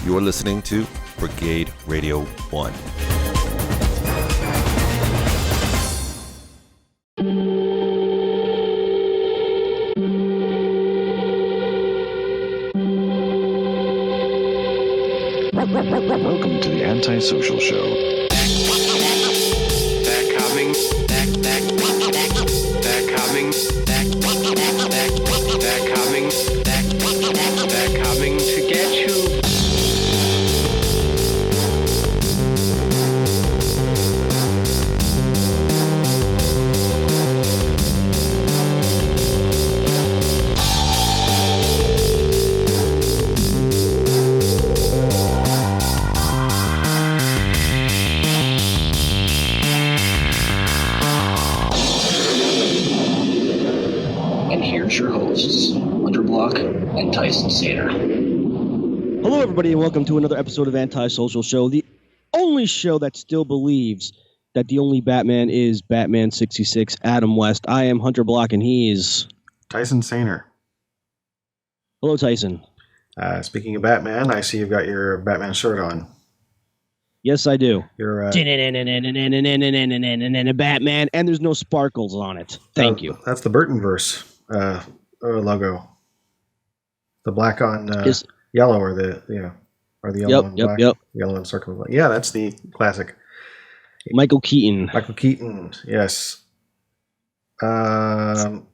You're listening to Brigade Radio 1. Welcome to the Antisocial Show. They're coming. They're coming. They're coming. They're coming to get you. Here's your hosts, Block and Tyson. Hello, everybody, and welcome to another episode of Antisocial Show, the only show that still believes that the only Batman is Batman 66, Adam West. I am Hunter Block, and he is... Tyson Sainer. Hello, Tyson. Speaking of Batman, I see you've got your Batman shirt on. Yes, I do. You're Batman, and there's no sparkles on it. Thank you. That's the Burtonverse logo. The black on yellow, or the yellow and black, yellow and circle. Yeah, that's the classic. Michael Keaton. Yes. Who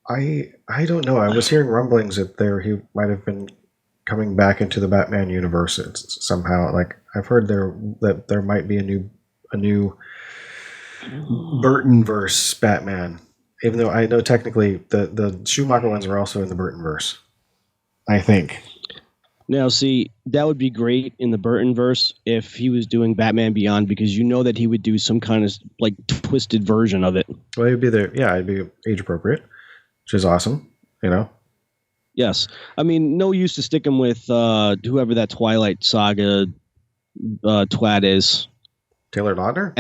I don't know. I was hearing rumblings that he might have been coming back into the Batman universe somehow. Like, I've heard that there might be a new Burtonverse Batman. Even though I know technically the Schumacher ones are also in the Burtonverse, I think. Now, see, that would be great in the Burtonverse if he was doing Batman Beyond, because you know that he would do some kind of like twisted version of it. Well, it'd be age appropriate, which is awesome, you know. Yes, I mean, no use to stick him with whoever that Twilight Saga twat is. Taylor Lautner?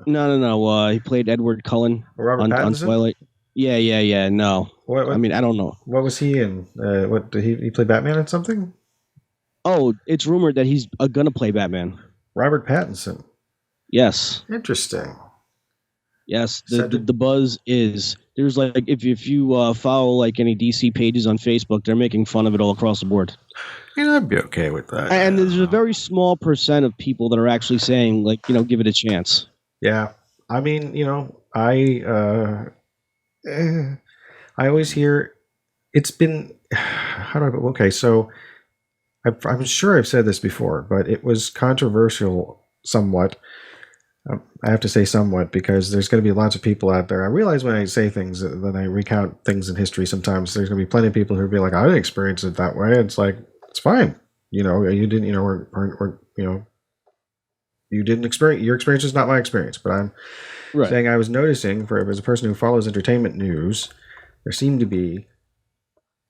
No. He played Edward Cullen on Twilight. Yeah. No, I mean, I don't know. What was he in? What did he play Batman in something? Oh, it's rumored that he's gonna play Batman. Robert Pattinson. Yes. Interesting. Yes. The buzz is there's like if you follow like any DC pages on Facebook, they're making fun of it all across the board. You know, I'd be okay with that. And there's a very small percent of people that are actually saying, like, give it a chance. Yeah, I mean, I always hear it's been. Okay, so I'm sure I've said this before, but it was controversial somewhat. I have to say somewhat because there's going to be lots of people out there. I realize when I say things, when I recount things in history, sometimes there's going to be plenty of people who be like, "I didn't experience it that way." It's like, it's fine, you didn't, you didn't experience, your experience is not my experience, but I'm saying I was noticing, as a person who follows entertainment news, there seemed to be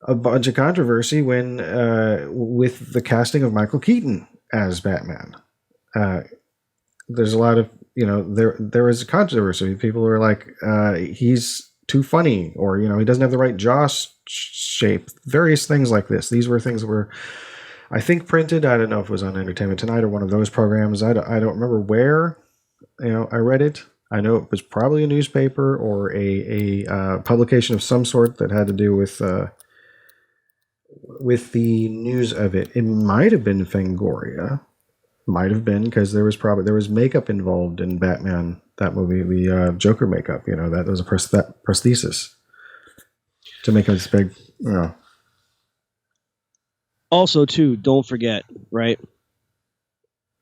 a bunch of controversy with the casting of Michael Keaton as Batman. There's a lot of, there was a controversy. People were like, he's too funny, or, he doesn't have the right jaw shape, various things like this. These were things that were, I think, printed. I don't know if it was on Entertainment Tonight or one of those programs. I don't remember where, I read it. I know it was probably a newspaper or a publication of some sort that had to do with the news of it. It might have been Fangoria. Might have been, because there was makeup involved in Batman, that movie, the Joker makeup. That was a prosthesis to make him this big. Also, too, don't forget, right?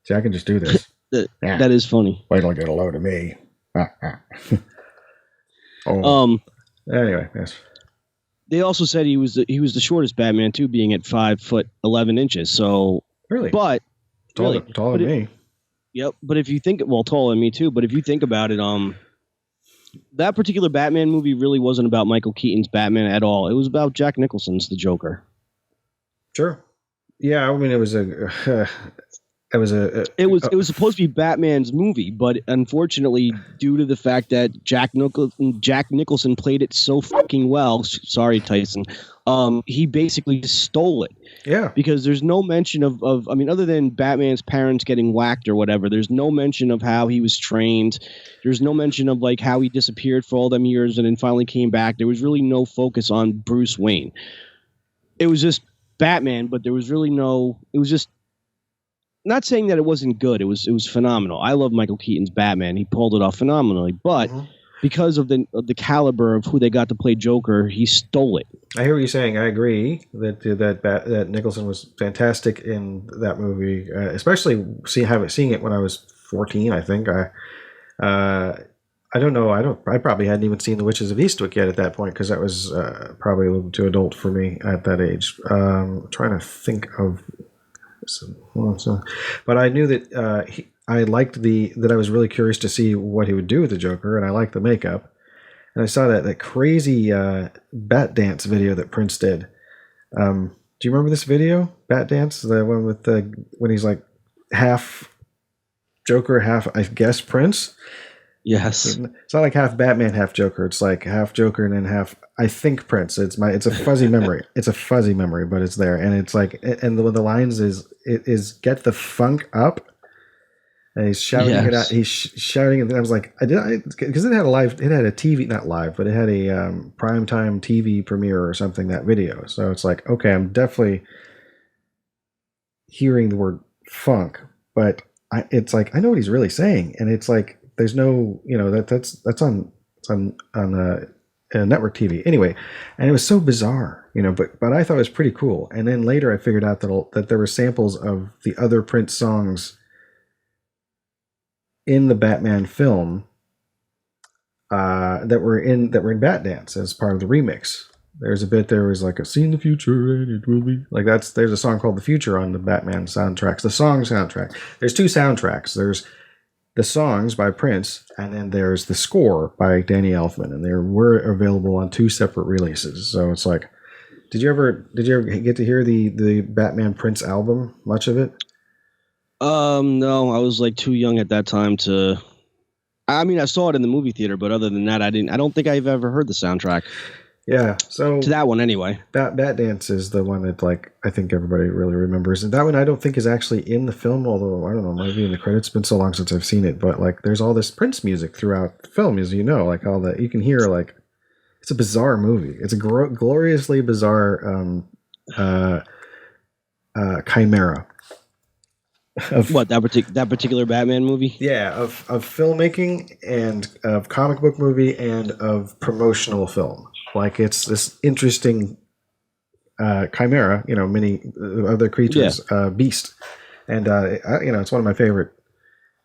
See, I can just do this. That is funny. Wait till I get a load of me. Anyway, yes. They also said he was the shortest Batman too, being at 5'11". So really, but taller than me. Yep. But if you think, taller than me too. But if you think about it, that particular Batman movie really wasn't about Michael Keaton's Batman at all. It was about Jack Nicholson's The Joker. Sure. Yeah, I mean, it was It was supposed to be Batman's movie, but unfortunately, due to the fact that Jack Nicholson played it so fucking well, sorry Tyson, he basically just stole it. Yeah. Because there's no mention of I mean, other than Batman's parents getting whacked or whatever, there's no mention of how he was trained. There's no mention of like how he disappeared for all them years and then finally came back. There was really no focus on Bruce Wayne. It was just Batman, but there was really no. It was just. Not saying that it wasn't good. It was phenomenal. I love Michael Keaton's Batman. He pulled it off phenomenally. But because of the caliber of who they got to play Joker, he stole it. I hear what you're saying. I agree that Nicholson was fantastic in that movie, especially seeing it when I was 14. I think I don't know. I probably hadn't even seen The Witches of Eastwick yet at that point because that was probably a little too adult for me at that age. Trying to think of. But I knew that I liked that I was really curious to see what he would do with the Joker, and I liked the makeup. And I saw that crazy Bat Dance video that Prince did. Do you remember this video, Bat Dance? The one with when he's like half Joker, half I guess Prince. Yes, it's not like half Batman, half Joker. It's like half Joker and then half I think Prince. It's a fuzzy memory. It's a fuzzy memory, but it's there, and it's like and the lines is get the funk up, and he's shouting it out. He's shouting it. And I was like, because it had a TV, not live, but it had a primetime TV premiere or something. That video, so it's like, okay, I'm definitely hearing the word funk, but it's like I know what he's really saying, and it's like. There's no, that's on network TV anyway, and it was so bizarre, but I thought it was pretty cool. And then later I figured out that there were samples of the other Prince songs in the Batman film that were in Bat Dance as part of the remix. There's a bit there was like a "See in the future and it will be" like there's a song called "The Future" on the Batman soundtracks, the song soundtrack. There's two soundtracks. There's the songs by Prince, and then there's the score by Danny Elfman, and they were available on two separate releases. So it's like, did you ever get to hear the Batman Prince album? Much of it? No, I was like too young at that time to. I mean, I saw it in the movie theater, but other than that, I don't think I've ever heard the soundtrack. Yeah, so to that one anyway. Bat Dance is the one that I think everybody really remembers, and that one I don't think is actually in the film. Although I don't know, maybe in the credits. It's been so long since I've seen it, but there's all this Prince music throughout the film, as you know, all that you can hear. It's a bizarre movie. It's a gloriously bizarre chimera. Of what that particular Batman movie? Yeah, of filmmaking and of comic book movie and of promotional film. It's this interesting chimera, many other creatures, beast, and it's one of my favorite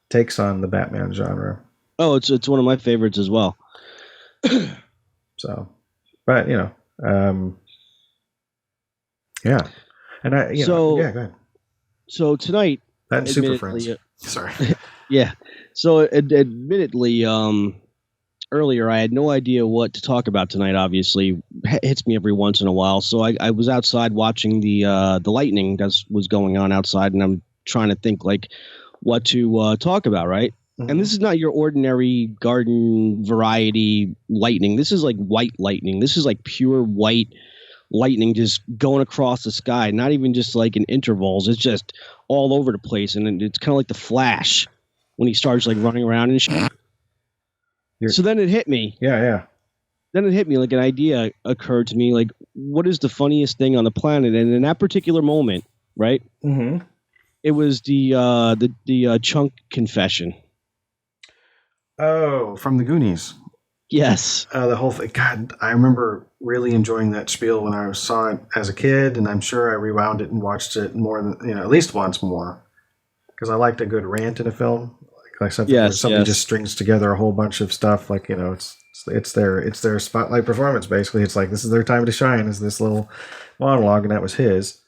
takes on the Batman genre. Oh, it's one of my favorites as well. So, but yeah, and go ahead. So tonight. That Super Friends. Sorry. Yeah. So admittedly, earlier I had no idea what to talk about tonight. Obviously, hits me every once in a while. So I was outside watching the lightning that was going on outside, and I'm trying to think what to talk about, right? Mm-hmm. And this is not your ordinary garden variety lightning. This is like white lightning. This is like pure white lightning just going across the sky, not even just in intervals. It's just all over the place, and it's kind of like the Flash when he starts running around and shit. So then it hit me. Yeah. Then it hit me, an idea occurred to me, what is the funniest thing on the planet? And in that particular moment, right? Mm-hmm. It was the Chunk confession. Oh, from the Goonies. Yes. The whole thing. God, I remember really enjoying that spiel when I saw it as a kid, and I'm sure I rewound it and watched it more than, at least once more. Because I liked a good rant in a film. Something where somebody just strings together a whole bunch of stuff. It's their spotlight performance, basically. It's this is their time to shine, is this little monologue, and that was his.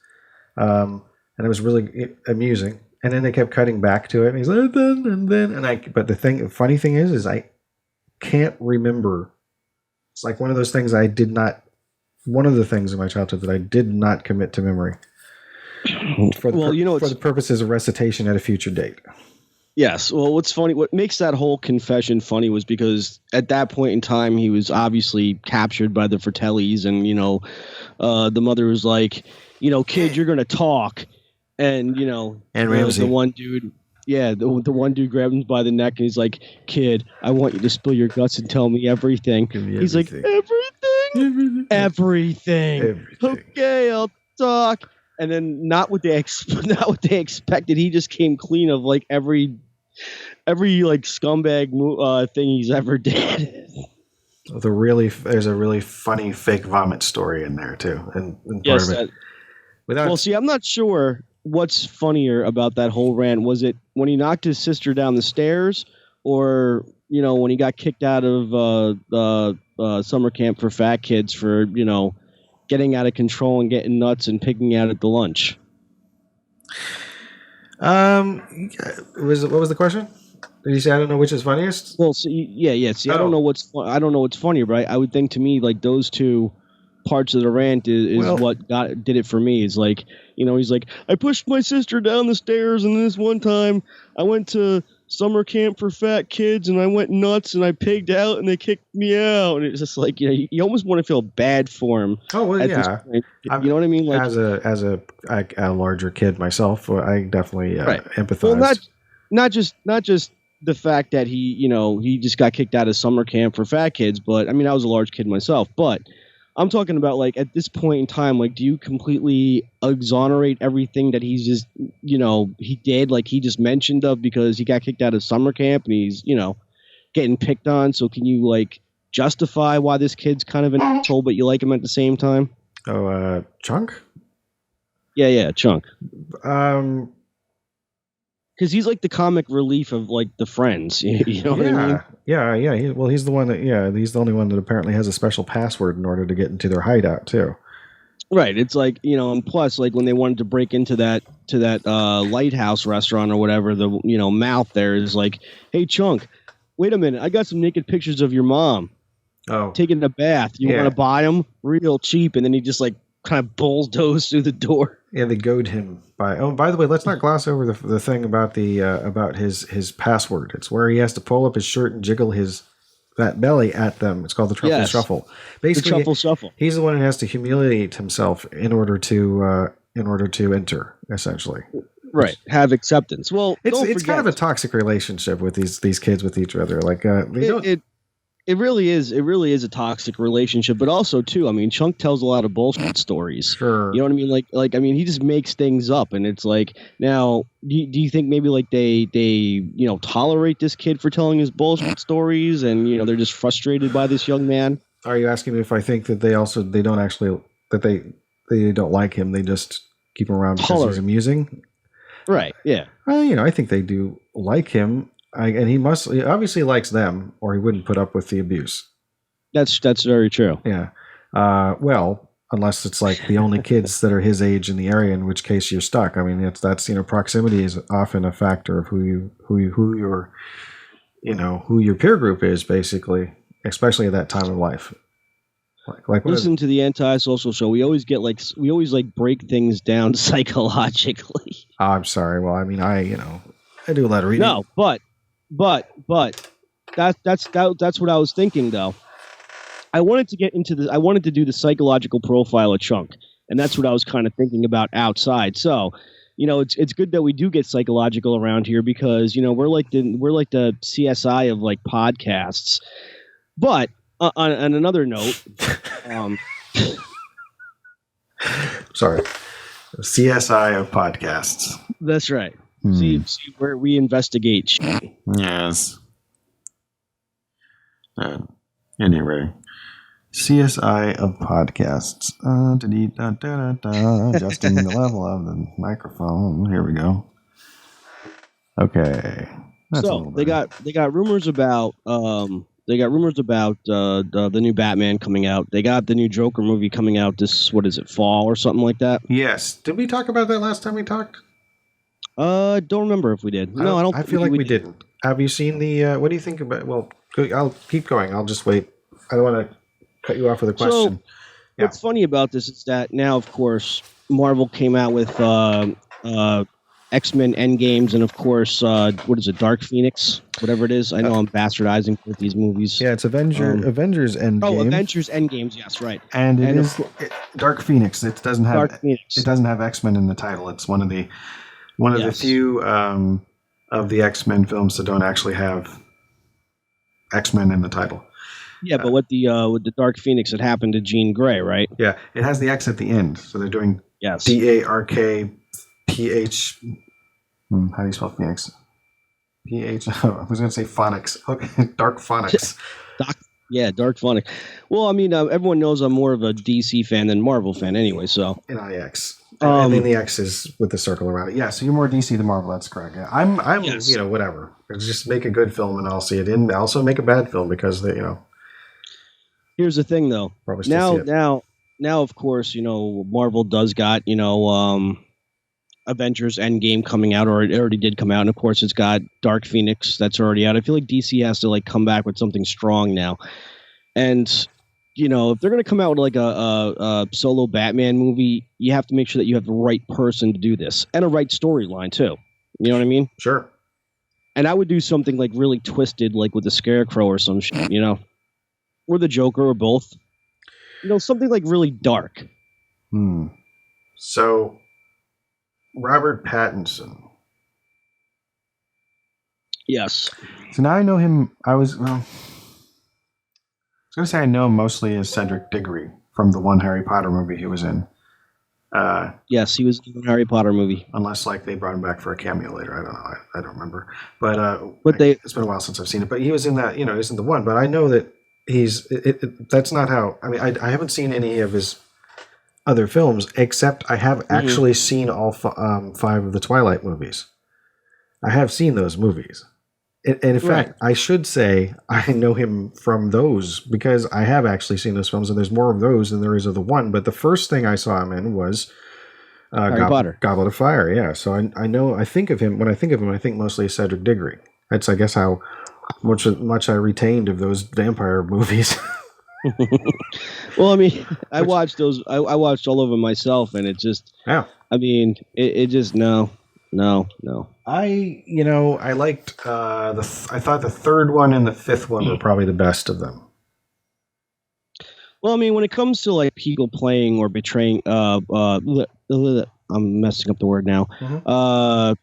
And it was really amusing. And then they kept cutting back to it, and he's like, but the funny thing is I can't remember. It's one of those things one of the things in my childhood that I did not commit to memory. For the purposes of recitation at a future date. Yes. Well, what's funny, what makes that whole confession funny was because at that point in time, he was obviously captured by the Fratellis, and, the mother was like, kid, you're going to talk. And, and Ramsey. The one dude, the one dude grabbed him by the neck and he's like, kid, I want you to spill your guts and tell me everything. He's like, everything. Okay, I'll talk. And then not what they expected. He just came clean of like every like scumbag thing he's ever did. There's a really funny fake vomit story in there too, and part of it. I'm not sure what's funnier about that whole rant. Was it when he knocked his sister down the stairs, or when he got kicked out of summer camp for fat kids for getting out of control and getting nuts and picking out at the lunch? What was the question? Did you say I don't know which is funniest? Well, yeah. See, I don't know what's funnier, but I would think to me like those two parts of the rant is what did it for me. Is like he's like, I pushed my sister down the stairs, and this one time I went to summer camp for fat kids and I went nuts and I pigged out and they kicked me out, and it's just like you almost want to feel bad for him. Oh well, yeah. You know what I mean? Like as a larger kid myself, I definitely empathize. Well, not just the fact that he just got kicked out of summer camp for fat kids, but I mean I was a large kid myself, but I'm talking about like at this point in time, like do you completely exonerate everything that he's just he did, like he just mentioned of, because he got kicked out of summer camp and he's getting picked on? So can you like justify why this kid's kind of an asshole but you like him at the same time? Chunk? Yeah, Chunk. Because he's like the comic relief of like the Friends, you know what I mean? Yeah. He's the one that, he's the only one that apparently has a special password in order to get into their hideout too. Right. It's like, and plus, like when they wanted to break into that lighthouse restaurant or whatever, the mouth there is like, hey Chunk, wait a minute, I got some naked pictures of your mom. Oh, taking a bath. You want to buy them real cheap? And then he just like kind of bulldozed through the door. Yeah, they goad him by. Oh, by the way, let's not gloss over the thing about about his password. It's where he has to pull up his shirt and jiggle that belly at them. It's called the truffle shuffle. Basically, the truffle shuffle. He's the one who has to humiliate himself in order to enter, essentially. Right, have acceptance. Well, it's kind of a toxic relationship with these kids with each other. Like It really is. It really is a toxic relationship, but also too, I mean, Chunk tells a lot of bullshit stories. Sure. You know what I mean? Like, I mean, he just makes things up, and it's like, now, do you think maybe like they tolerate this kid for telling his bullshit stories, and they're just frustrated by this young man? Are you asking me if I think that they don't like him? They just keep him around because he's amusing. Right. Yeah. Well, I think they do like him. And he obviously likes them, or he wouldn't put up with the abuse. That's very true. Yeah. Well, unless it's like the only kids that are his age in the area, in which case you're stuck. I mean, that's proximity is often a factor of who your peer group is, basically, especially at that time of life. Like listen to the Antisocial Show. We always break things down psychologically. I'm sorry. Well, I mean, I do a lot of reading. No, but that's what I was thinking though. I wanted to do the psychological profile of Chunk, and that's what I was kind of thinking about outside. So, it's good that we do get psychological around here, because we're like the CSI of like podcasts. But on another note, sorry, CSI of podcasts. That's right. See where we investigate. Yes. Anyway, CSI of podcasts. Adjusting the level of the microphone. Here we go. Okay. So they got rumors about the new Batman coming out. They got the new Joker movie coming out this, fall or something like that. Yes. Did we talk about that last time we talked? Don't remember if we did. No, I don't. I feel like we didn't. Have you seen the? What do you think about? Well, I'll keep going. I'll just wait. I don't want to cut you off with a question. So, what's funny about this is that now, of course, Marvel came out with X-Men Endgames, and of course, what is it, Dark Phoenix, whatever it is. I know I'm bastardizing with these movies. Yeah, it's Avengers Endgame. Oh, Avengers Endgames, yes, right. And it is Dark Phoenix. It doesn't have X-Men in the title. It's one of the few of the X-Men films that don't actually have X-Men in the title. Yeah, but with the Dark Phoenix, it happened to Jean Grey, right? Yeah, it has the X at the end, so they're doing DARKPH. How do you spell Phoenix? PH. I was going to say phonics. Okay, Dark Phonics. Dark Phonics. Well, I mean, everyone knows I'm more of a DC fan than Marvel fan, anyway. So NIX, and then the X is with the circle around it. Yeah, so you're more DC than Marvel. That's correct. Yeah. I'm whatever. Just make a good film and I'll see it. And also make a bad film because Here's the thing, though. Now, of course, Marvel does got Avengers Endgame coming out, or it already did come out, and of course, it's got Dark Phoenix that's already out. I feel like DC has to come back with something strong now, and if they're going to come out with like a solo Batman movie, you have to make sure that you have the right person to do this and a right storyline too. You know what I mean? Sure. And I would do something like really twisted, like with the Scarecrow or some shit, or the Joker or both. Something like really dark. So, Robert Pattinson. Yes. So now I know him. I was going to say I know him mostly as Cedric Diggory from the one Harry Potter movie he was in. Yes, he was in the Harry Potter movie. Unless they brought him back for a cameo later. I don't know. I don't remember. But it's been a while since I've seen it. But he was in that. He was in the one. But I know that that's not how. I mean, I haven't seen any of his other films, except I have actually seen all 5 of the Twilight movies. I have seen those movies. And in fact, I should say I know him from those because I have actually seen those films, and there's more of those than there is of the one. But the first thing I saw him in was Harry Potter. Goblet of Fire, yeah. So I think of him, when I think of him, I think mostly of Cedric Diggory. That's, I guess, how much I retained of those vampire movies. Well, I mean, I watched those. I watched all of them myself, and it just. Yeah. I mean, it just no. I liked I thought the third one and the fifth one were probably the best of them. Well, I mean, when it comes to people playing or betraying, I'm messing up the word now.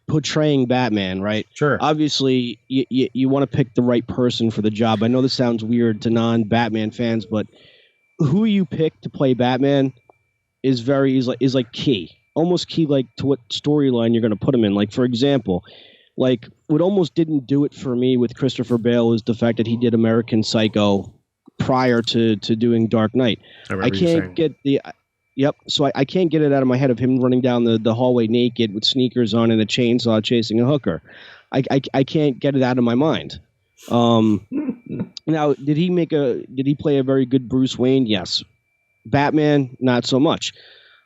Portraying Batman, right? Sure. Obviously, you want to pick the right person for the job. I know this sounds weird to non-Batman fans, but who you pick to play Batman is key, almost key, to what storyline you're going to put him in. Like, for example, what almost didn't do it for me with Christopher Bale is the fact that he did American Psycho prior to doing Dark Knight. I can't get the. Yep. So I can't get it out of my head of him running down the hallway naked with sneakers on and a chainsaw chasing a hooker. I can't get it out of my mind. Now, did he play a very good Bruce Wayne? Yes. Batman, not so much.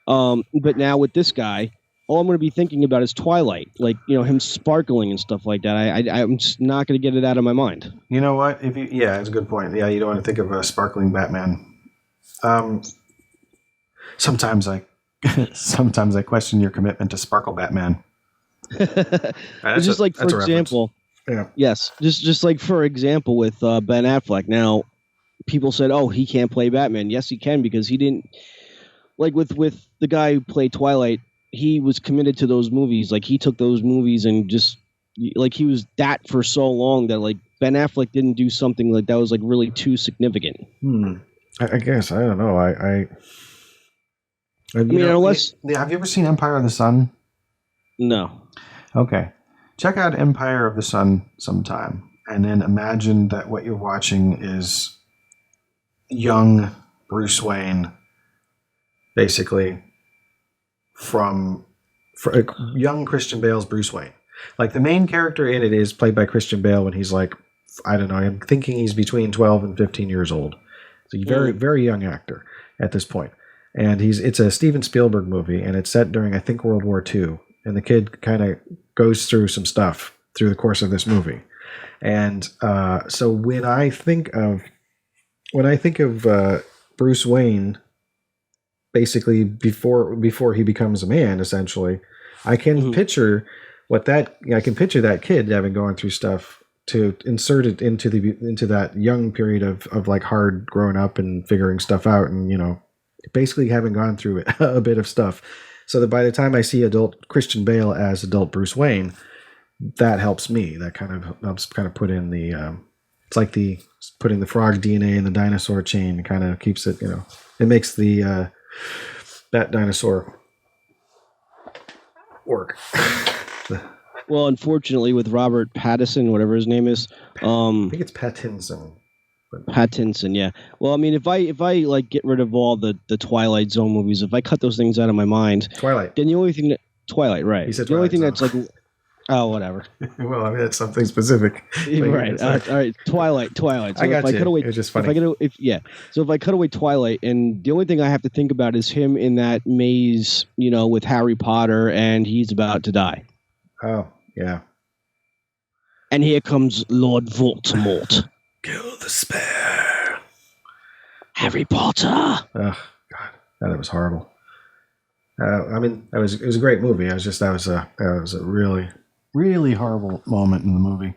But now with this guy, all I'm going to be thinking about is Twilight, him sparkling and stuff like that. I'm just not going to get it out of my mind. You know what? It's a good point. Yeah, you don't want to think of a sparkling Batman. Sometimes I question your commitment to Sparkle Batman. It's just for example. Yeah. Yes, just for example with Ben Affleck. Now, people said, "Oh, he can't play Batman." Yes, he can because he didn't. With the guy who played Twilight, he was committed to those movies. He took those movies and just he was that for so long that Ben Affleck didn't do something that was really too significant. I guess I don't know. I mean, unless have you ever seen Empire of the Sun? No. Okay, check out Empire of the Sun sometime, and then imagine that what you're watching is young Bruce Wayne. Basically, from young Christian Bale's Bruce Wayne. The main character in it is played by Christian Bale when he's I don't know, I'm thinking he's between 12 and 15 years old. He's a very, very young actor at this point. And it's a Steven Spielberg movie, and it's set during, I think, World War II. And the kid kind of goes through some stuff through the course of this movie. And so when I think of Bruce Wayne basically before he becomes a man, essentially. I can picture I can picture that kid having gone through stuff to insert it into that young period of like hard growing up and figuring stuff out, and basically having gone through it, a bit of stuff, so that by the time I see adult Christian Bale as adult Bruce Wayne, that helps me. That kind of helps put in the it's like putting the frog DNA in the dinosaur chain. It kind of keeps it, it makes the that dinosaur work. Well, unfortunately, with Robert Pattinson, whatever his name is, I think it's Pattinson. Pattinson, yeah. Well, I mean, if I like get rid of all the Twilight Zone movies, if I cut those things out of my mind, Twilight. Then the only thing Twilight, right? He said the only thing Zone. That's like, oh, whatever. Well, I mean, that's something specific. Right. All right. Twilight. So I got you. It was just funny. So if I cut away Twilight, and the only thing I have to think about is him in that maze, with Harry Potter, and he's about to die. Oh, yeah. And here comes Lord Voldemort. Kill the spare. Harry Potter. Oh, God. That was horrible. I mean, it was a great movie. That was a really, really horrible moment in the movie.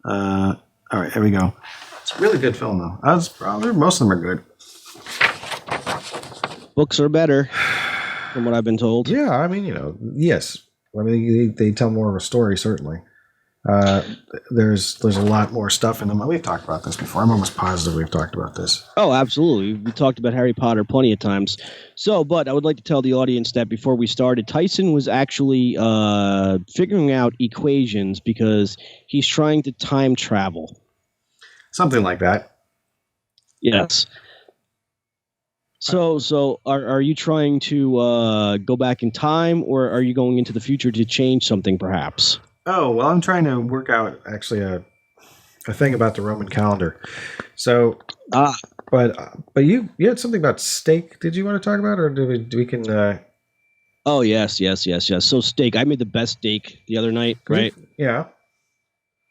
All right, here we go. It's a really good film, though. Most of them are good. Books are better, from what I've been told. Yeah, I mean, yes. I mean, they tell more of a story, certainly. There's a lot more stuff in them. We've talked about this before. I'm almost positive we've talked about this. Oh, absolutely. We talked about Harry Potter plenty of times. But I would like to tell the audience that before we started, Tyson was actually figuring out equations because he's trying to time travel. Something like that. Yes. So are you trying to go back in time, or are you going into the future to change something, perhaps? Oh, well, I'm trying to work out actually a thing about the Roman calendar. So, but you had something about steak. Did you want to talk about, or we can? Oh yes. So steak. I made the best steak the other night, right? Yeah.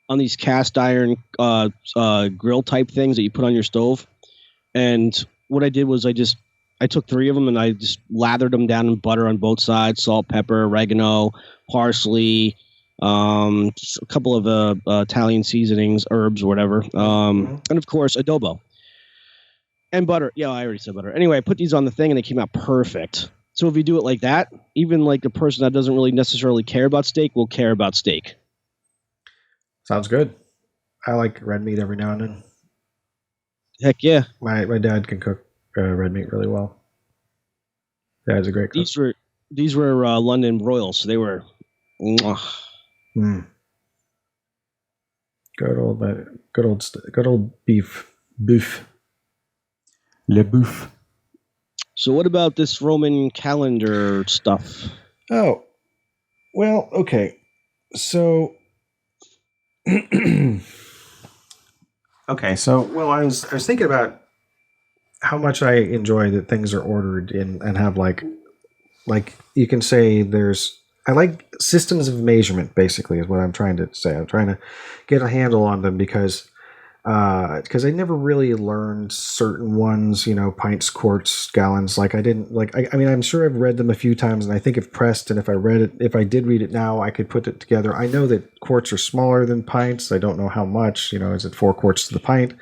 On these cast iron grill type things that you put on your stove, and what I did was I took 3 of them and I just lathered them down in butter on both sides, salt, pepper, oregano, parsley. A couple of Italian seasonings, herbs, or whatever, and of course adobo and butter. Yeah, I already said butter. Anyway, I put these on the thing and they came out perfect. So if you do it like that, even like a person that doesn't really necessarily care about steak will care about steak. Sounds good. I like red meat every now and then. Heck yeah, my dad can cook red meat really well. Dad's a great cook. These were London broils, so they were. Good old beef. Le bouffe. So what about this Roman calendar stuff? Oh, well, okay. So, I was thinking about how much I enjoy that things are ordered in and have like you can say I like systems of measurement, basically, is what I'm trying to say. I'm trying to get a handle on them because I never really learned certain ones, pints, quarts, gallons. Like I didn't I mean, I'm sure I've read them a few times, and I think if pressed, and if I did read it now, I could put it together. I know that quarts are smaller than pints. I don't know how much. Is it 4 quarts to the pint?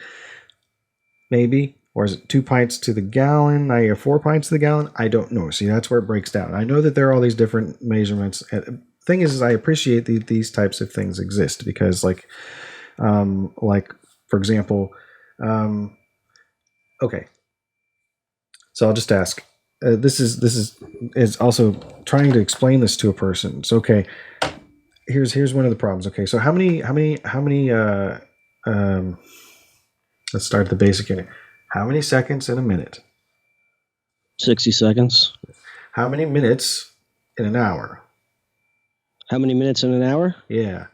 Maybe. Or is it 2 pints to the gallon? I have 4 pints to the gallon? I don't know. See, that's where it breaks down. I know that there are all these different measurements. Thing is I appreciate these types of things exist because, for example, okay. So I'll just ask. This is also trying to explain this to a person. So okay, here's one of the problems. Okay, so how many? Let's start at the basic unit. How many seconds in a minute? 60 seconds. How many minutes in an hour? How many minutes in an hour? Yeah.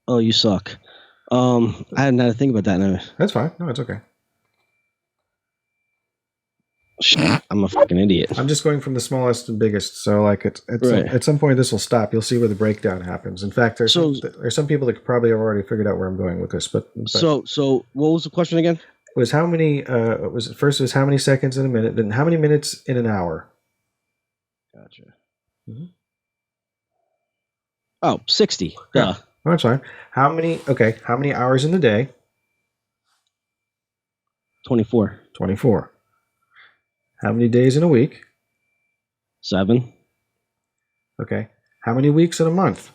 Oh, you suck. I hadn't had to think about that now. That's fine. No, it's okay. I'm a fucking idiot. I'm just going from the smallest to biggest. So at some point this will stop. You'll see where the breakdown happens. In fact, there's some people that probably have already figured out where I'm going with this. But so what was the question again? was how many first was how many seconds in a minute, then how many minutes in an hour. Gotcha. Mm-hmm. Oh, 60. Yeah. Oh, that's fine. How many hours in the day? 24. 24. How many days in a week? 7. Okay. How many weeks in a month?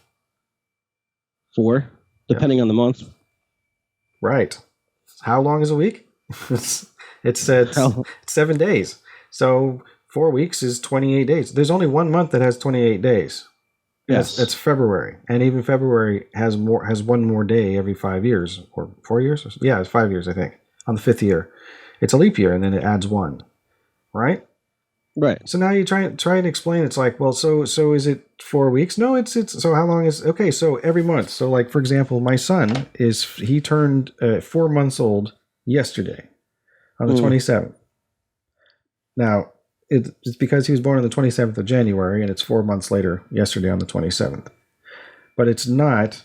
4, depending on the month. Right. How long is a week? it's 7 days. So 4 weeks is 28 days. There's only 1 month that has 28 days. Yes. That's February. And even February has one more day every 5 years. Or 4 years? Yeah, it's 5 years, I think. On the 5th year. It's a leap year, and then it adds 1. Right? Right. So now you try and explain. It's like, well, so is it 4 weeks? No, it's so how long is okay? So every month. So like for example, my son he turned 4 months old yesterday on the 27th. Now it's because he was born on the 27th of January, and it's 4 months later yesterday on the 27th. But it's not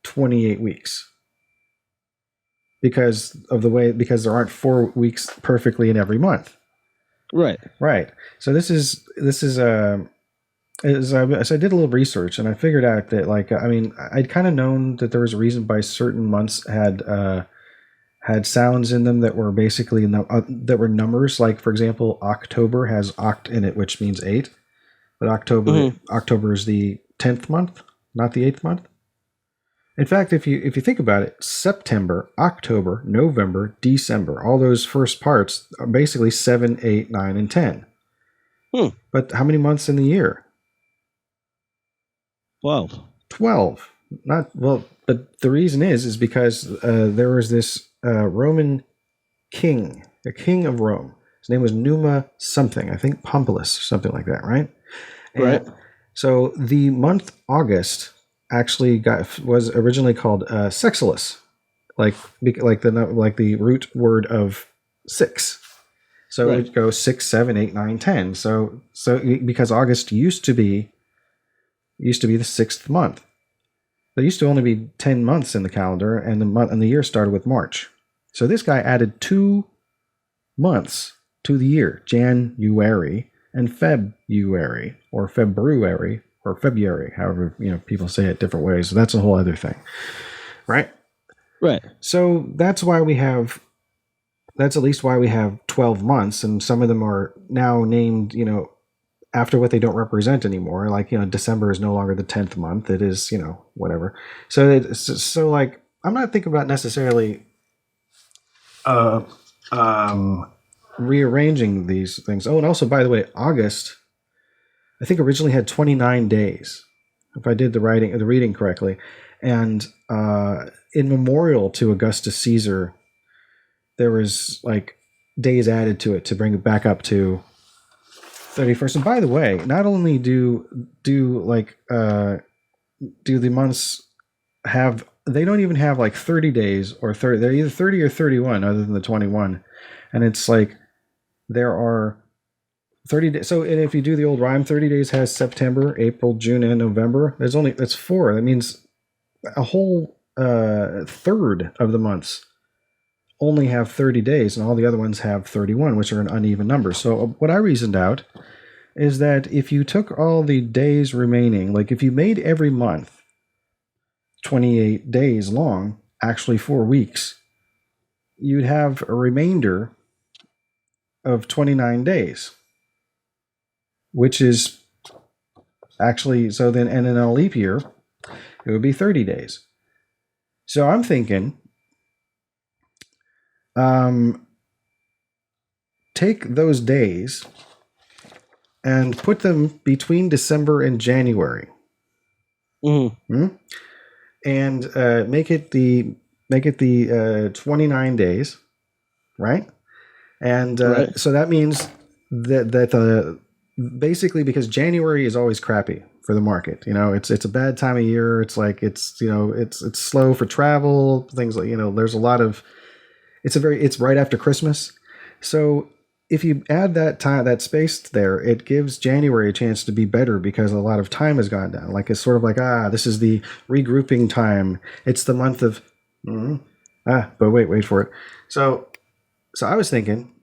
28 weeks because there aren't 4 weeks perfectly in every month. Right. So this is so I did a little research, and I figured out that I'd kind of known that there was a reason why certain months had sounds in them that were basically that were numbers. Like for example, October has oct in it, which means 8, but October is the 10th month, not the 8th month. In fact, if you think about it, September, October, November, December, all those first parts are basically 7, 8, 9, and 10. But how many months in the year? 12. 12. But the reason is because there was this Roman king, the king of Rome. His name was Numa something, I think Pompilus, something like that, right? Right. And so the month August actually was originally called Sexilus, like the root word of 6. So it would go 6, 7, 8, 9, 10. So because August used to be the 6th month. There used to only be 10 months in the calendar, and the year started with March. So this guy added 2 months to the year, January and February, or February. Or February, however, people say it different ways. So that's a whole other thing, right? Right. So that's at least why we have 12 months, and some of them are now named, after what they don't represent anymore. Like, December is no longer the 10th month. It is, whatever. So I'm not thinking about necessarily rearranging these things. Oh, and also, by the way, August, I think originally had 29 days, if I did the reading correctly. And in memorial to Augustus Caesar, there was days added to it to bring it back up to 31st. And by the way, not only do the months have, they don't even have 30 days or 30. They're either 30 or 31, other than the 21. And it's there are 30 days. So, and if you do the old rhyme, 30 days has September, April, June, and November. That's 4. That means a whole third of the months only have 30 days, and all the other ones have 31, which are an uneven number. So what I reasoned out is that if you took all the days remaining, if you made every month 28 days long, actually 4 weeks, you'd have a remainder of 29 days. Which is actually, so then, and in a leap year, it would be 30 days. So I'm thinking, take those days and put them between December and January. Mm-hmm. And make it the 29 days, right? And right. So that means that basically, because January is always crappy for the market. It's a bad time of year. It's it's slow for travel. Things there's a lot of. It's right after Christmas, so if you add that space there, it gives January a chance to be better because a lot of time has gone down. It's sort of this is the regrouping time. It's the month of but wait for it. So So I was thinking,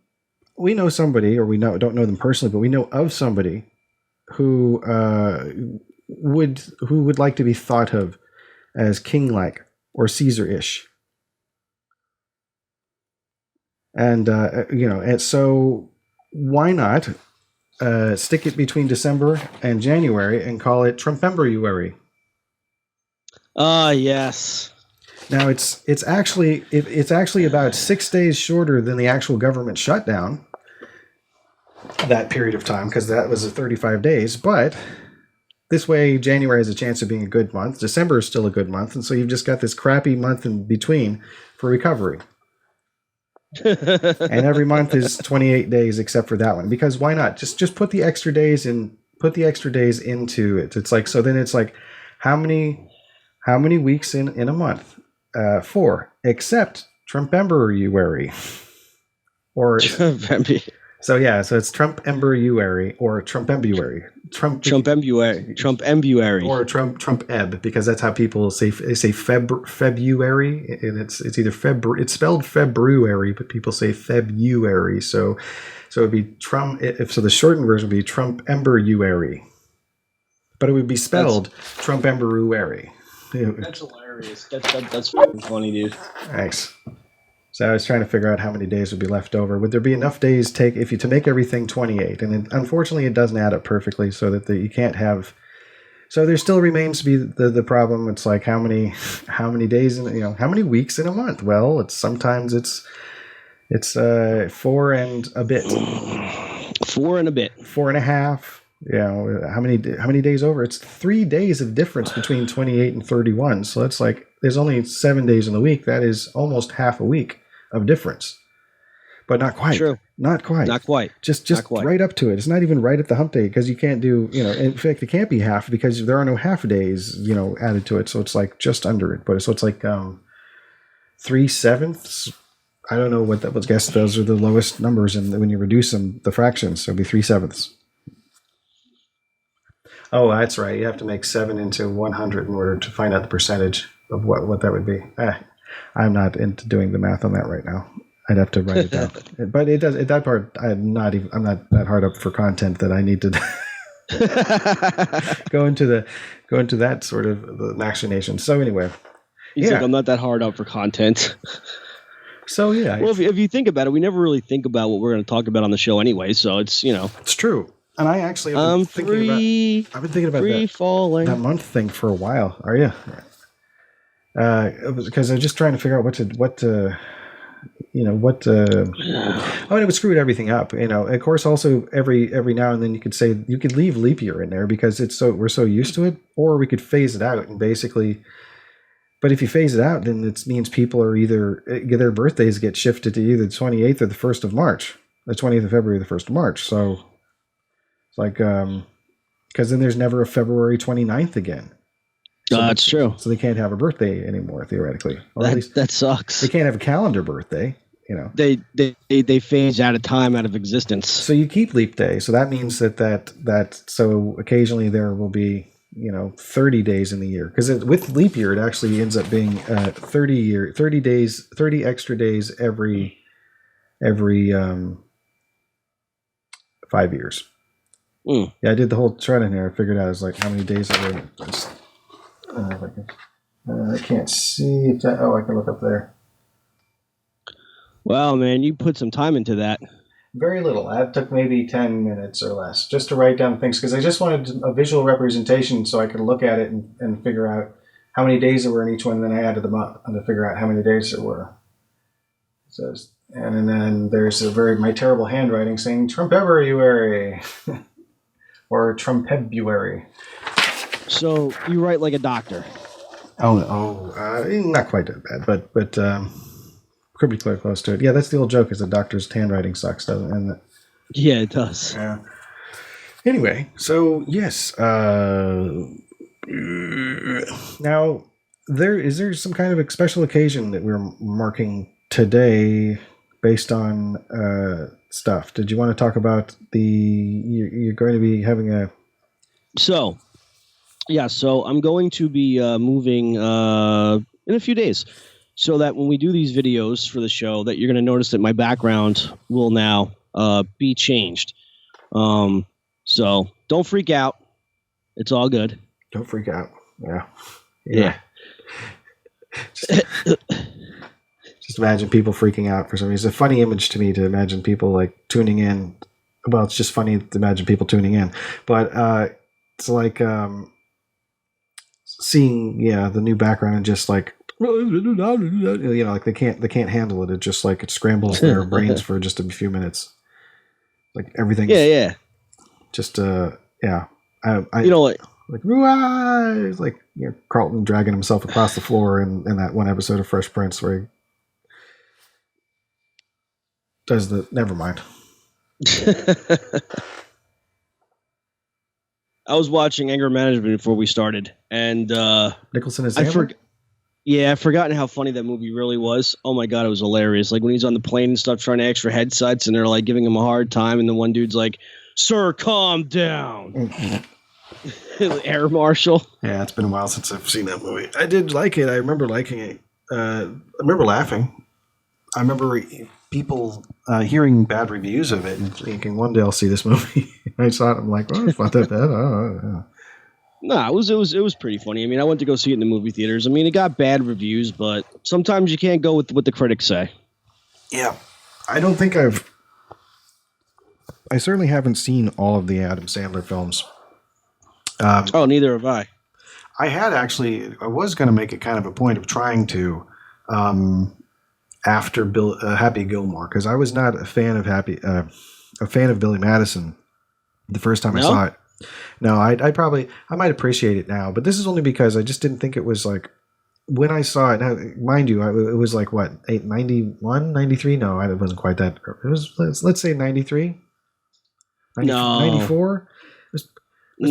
we know somebody, or don't know them personally, but we know of somebody who would like to be thought of as king-like or Caesar-ish. And and so why not stick it between December and January and call it Trumpemberuary? Yes. Now it's actually about 6 days shorter than the actual government shutdown. That period of time, because that was 35 days, but this way January has a chance of being a good month. December is still a good month, and so you've just got this crappy month in between for recovery. And every month is 28 days except for that one, because why not just put the extra days in, into it. It's like, so then it's like, how many weeks in a month? 4, except Trumpemberuary, or so yeah, so it's Trumpemberuary or Trumpemberuary. Trumpemberuary. Or Trump-eb, because that's how people say February, and it's either it's spelled February, but people say February. So it'd be so the shortened version would be Trumpemberuary, but it would be spelled Trumpemberuary. That's hilarious. That's fucking funny, dude. Thanks. So I was trying to figure out how many days would be left over. Would there be enough days to make everything 28? And unfortunately, it doesn't add up perfectly, so that you can't have. So there still remains to be the problem. It's like how many days how many weeks in a month? Well, sometimes it's 4 and a bit. 4 and a bit. 4.5. How many days over? It's 3 days of difference between 28 and 31. So that's like, there's only 7 days in the week. That is almost half a week of difference, but not quite. True. Not quite. Just not quite. Right up to it. It's not even right at the hump day, because you can't do, in fact, it can't be half, because there are no half days, added to it. So it's like just under it. But so it's like 3/7. I don't know what that was. Guess those are the lowest numbers, and when you reduce them, the fractions, so it'd be 3/7. Oh, that's right. You have to make 7 into 100 in order to find out the percentage of what that would be. I'm not into doing the math on that right now. I'd have to write it down. But it does. That part, I'm not that hard up for content that I need to go into that sort of the machination. So anyway, he's like, I'm not that hard up for content. So yeah. Well, if you think about it, we never really think about what we're going to talk about on the show anyway. So it's it's true. And I actually have been thinking about that month thing for a while. Are you? Because I was just trying to figure out it would screw everything up. Of course, also every now and then you could leave leap year in there, because we're so used to it, or we could phase it out and basically. But if you phase it out, then it means people are either their birthdays get shifted to either the 28th or the 1st of March, the 20th of February, the 1st of March. So. It's like, because then there's never a February 29th again. So that's true. So they can't have a birthday anymore, theoretically. Or at least that sucks. They can't have a calendar birthday, They phase out of time, out of existence. So you keep leap day. So that means that so occasionally there will be, 30 days in the year. Because with leap year, it actually ends up being 30 extra days every 5 years. Yeah, I did the whole chart in here. I figured out it was like how many days are there. I can't see it. Oh, I can look up there. Wow, man, you put some time into that. Very little. That took maybe 10 minutes or less just to write down things, because I just wanted a visual representation so I could look at it and figure out how many days there were in each one. Then I added them up and to figure out how many days there were. So, and then there's my terrible handwriting saying Trumpemberuary. Or Trumpemberuary. So you write like a doctor. Not quite that bad, but could be quite close to it. Yeah, that's the old joke: is the doctor's handwriting sucks, doesn't it? Yeah, it does. Yeah. Anyway, so yes. Now, is there some kind of a special occasion that we're marking today based on stuff? Did you want to talk about you're going to be having a... So I'm going to be moving in a few days. so that when we do these videos for the show, that you're going to notice that my background will now be changed. So don't freak out. It's all good. Don't freak out. Yeah. Just imagine people freaking out for some reason. It's a funny image to me to imagine people like tuning in. Well, it's just funny to imagine people tuning in, but it's like seeing the new background and just like like they can't handle it. It just like it scrambles their brains for just a few minutes. Like everything. Yeah. Just I like it's like Carlton dragging himself across the floor in that one episode of Fresh Prince where he does the never mind. I was watching Anger Management before we started, and Nicholson is I've forgotten how funny that movie really was. Oh my god, it was hilarious! Like when he's on the plane and stuff, trying to ask for headsets, and they're like giving him a hard time, and the one dude's like, "Sir, calm down." Air Marshal. Yeah, it's been a while since I've seen that movie. I did like it. I remember liking it. I remember laughing. I remember people hearing bad reviews of it and thinking one day I'll see this movie. I saw it. I'm like, oh, it's not that bad. Oh. No, it was pretty funny. I mean, I went to go see it in the movie theaters. I mean, it got bad reviews, but sometimes you can't go with what the critics say. Yeah, I don't think I certainly haven't seen all of the Adam Sandler films. Neither have I. I was going to make it kind of a point of trying to, after Happy Gilmore, because I was not a fan of Billy Madison the first time I saw it. No, I might appreciate it now, but this is only because I just didn't think it was like when I saw it. Now, mind you, it was like what 91, 93? No, it wasn't quite that. It was let's say 93. No, 94. It was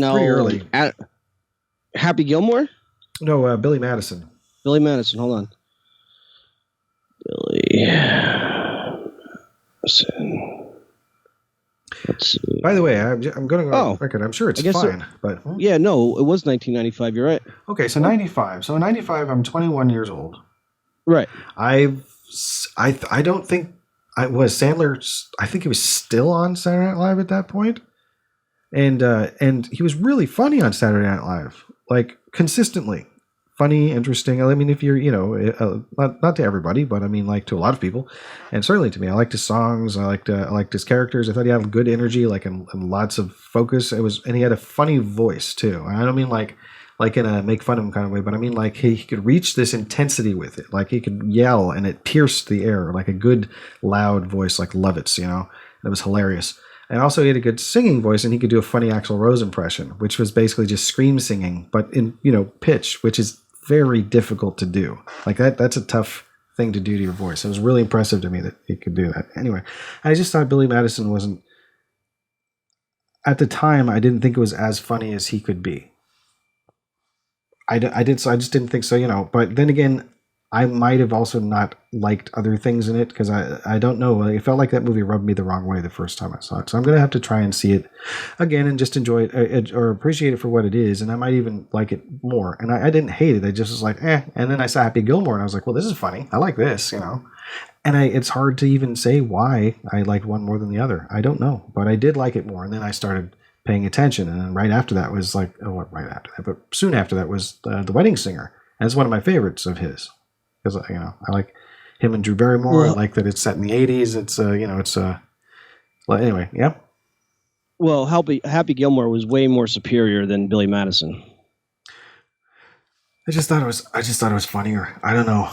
pretty early. Happy Gilmore? No, Billy Madison. Billy Madison. Hold on. Billy Madison. Let's see. By the way, I'm going to go on record. I'm sure it's fine, but yeah, no, it was 1995. You're right. Okay, so 95. So in 95, I'm 21 years old. Right. I don't think I was Sandler. I think he was still on Saturday Night Live at that point. And he was really funny on Saturday Night Live, like consistently funny, interesting. I mean, if you're, not to everybody, but I mean, like to a lot of people, and certainly to me, I liked his songs. I liked his characters. I thought he had good energy, and lots of focus. And he had a funny voice too. I don't mean like in a make fun of him kind of way, but I mean like he could reach this intensity with it. Like he could yell and it pierced the air, like a good loud voice, like Lovitz, It was hilarious. And also he had a good singing voice, and he could do a funny Axl Rose impression, which was basically just scream singing, but in, pitch, which is very difficult to do. Like that's a tough thing to do to your voice. It was really impressive to me that he could do that. Anyway, I just thought Billy Madison wasn't, at the time, I didn't think it was as funny as he could be. I just didn't think so, but then again, I might have also not liked other things in it because I don't know. It felt like that movie rubbed me the wrong way the first time I saw it. So I'm going to have to try and see it again and just enjoy it or appreciate it for what it is. And I might even like it more. And I didn't hate it. I just was like, eh. And then I saw Happy Gilmore and I was like, well, this is funny. I like this, And it's hard to even say why I liked one more than the other. I don't know. But I did like it more. And then I started paying attention. And then right after that was like, right after that. But soon after that was The Wedding Singer. And it's one of my favorites of his. Because I like him and Drew Barrymore. I like that it's set in the 80s. It's well, anyway, yeah. Well, Happy Gilmore was way more superior than Billy Madison. I just thought it was funnier. I don't know.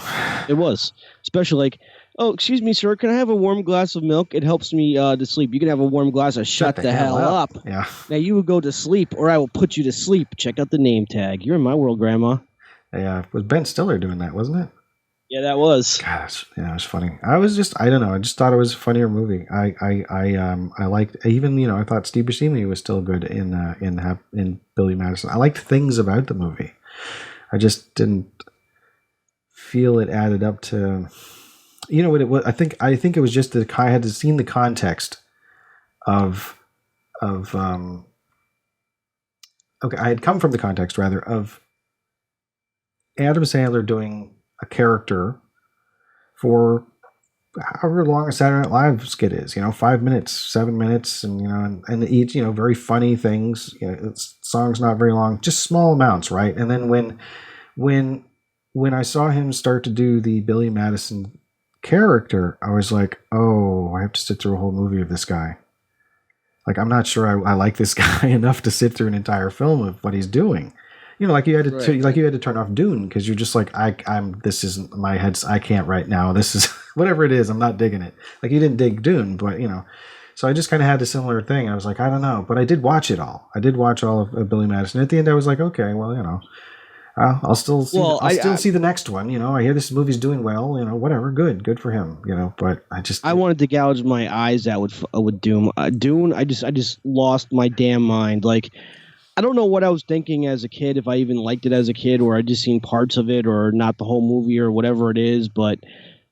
It was, especially like, oh, excuse me, sir, can I have a warm glass of milk? It helps me to sleep. You can have a warm glass of shut the hell up. Yeah. Now you will go to sleep, or I will put you to sleep. Check out the name tag. You're in my world, Grandma. Yeah, it was Ben Stiller doing that, wasn't it? Yeah, that was. God, it was funny. I don't know. I just thought it was a funnier movie. I liked, even, I thought Steve Buscemi was still good in Billy Madison. I liked things about the movie. I just didn't feel it added up to, what it was. I think it was just that I had to see the context of I had come from the context rather of Adam Sandler doing a character for however long a Saturday Night Live skit is, 5 minutes, 7 minutes, and and each, very funny things. Songs not very long, just small amounts, right? And then when I saw him start to do the Billy Madison character, I was like, oh, I have to sit through a whole movie of this guy. Like, I'm not sure I like this guy enough to sit through an entire film of what he's doing. Like you had to turn off Dune because you're just like, this isn't my head's. I can't right now. This is whatever it is. I'm not digging it. Like you didn't dig Dune, but so I just kind of had a similar thing. I was like, I don't know, but I did watch it all. I did watch all of Billy Madison. At the end, I was like, okay, well, I'll still see. I'll see the next one. I hear this movie's doing well. Whatever, good for him. But I wanted to gouge my eyes out with Doom. Dune. I just lost my damn mind. Like, I don't know what I was thinking as a kid, if I even liked it as a kid, or I just seen parts of it, or not the whole movie, or whatever it is. But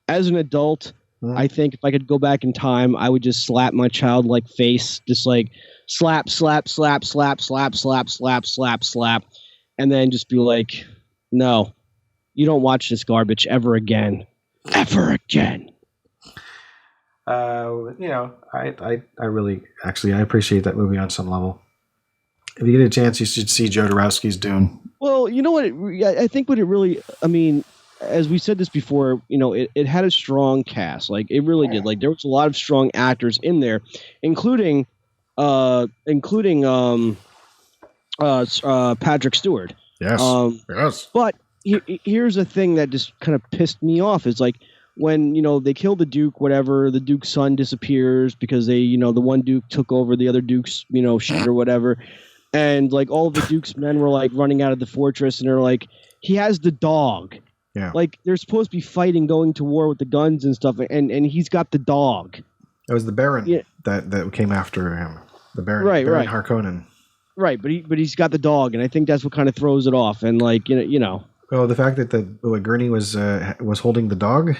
as an adult, I think if I could go back in time, I would just slap my childlike face, just like slap, slap, slap, slap, slap, slap, slap, slap, slap, and then just be like, no, you don't watch this garbage ever again. Ever again. I really, actually, I appreciate that movie on some level. If you get a chance, you should see Jodorowsky's Dune. Well, you know what? I think what it really, as we said this before, it had a strong cast. Like, it really did. Like, there was a lot of strong actors in there, including Patrick Stewart. Yes. Yes. But here's the thing that just kind of pissed me off is like when, they kill the Duke, whatever, the Duke's son disappears because they, the one Duke took over the other Duke's, shit or whatever. And like all of the Duke's men were like running out of the fortress and they're like, he has the dog. Yeah. Like they're supposed to be fighting, going to war with the guns and stuff. And he's got the dog. It was the Baron that came after him. The Baron, right. Harkonnen. Right. But he's got the dog. And I think that's what kind of throws it off. And like, Oh, the fact that Gurney was holding the dog,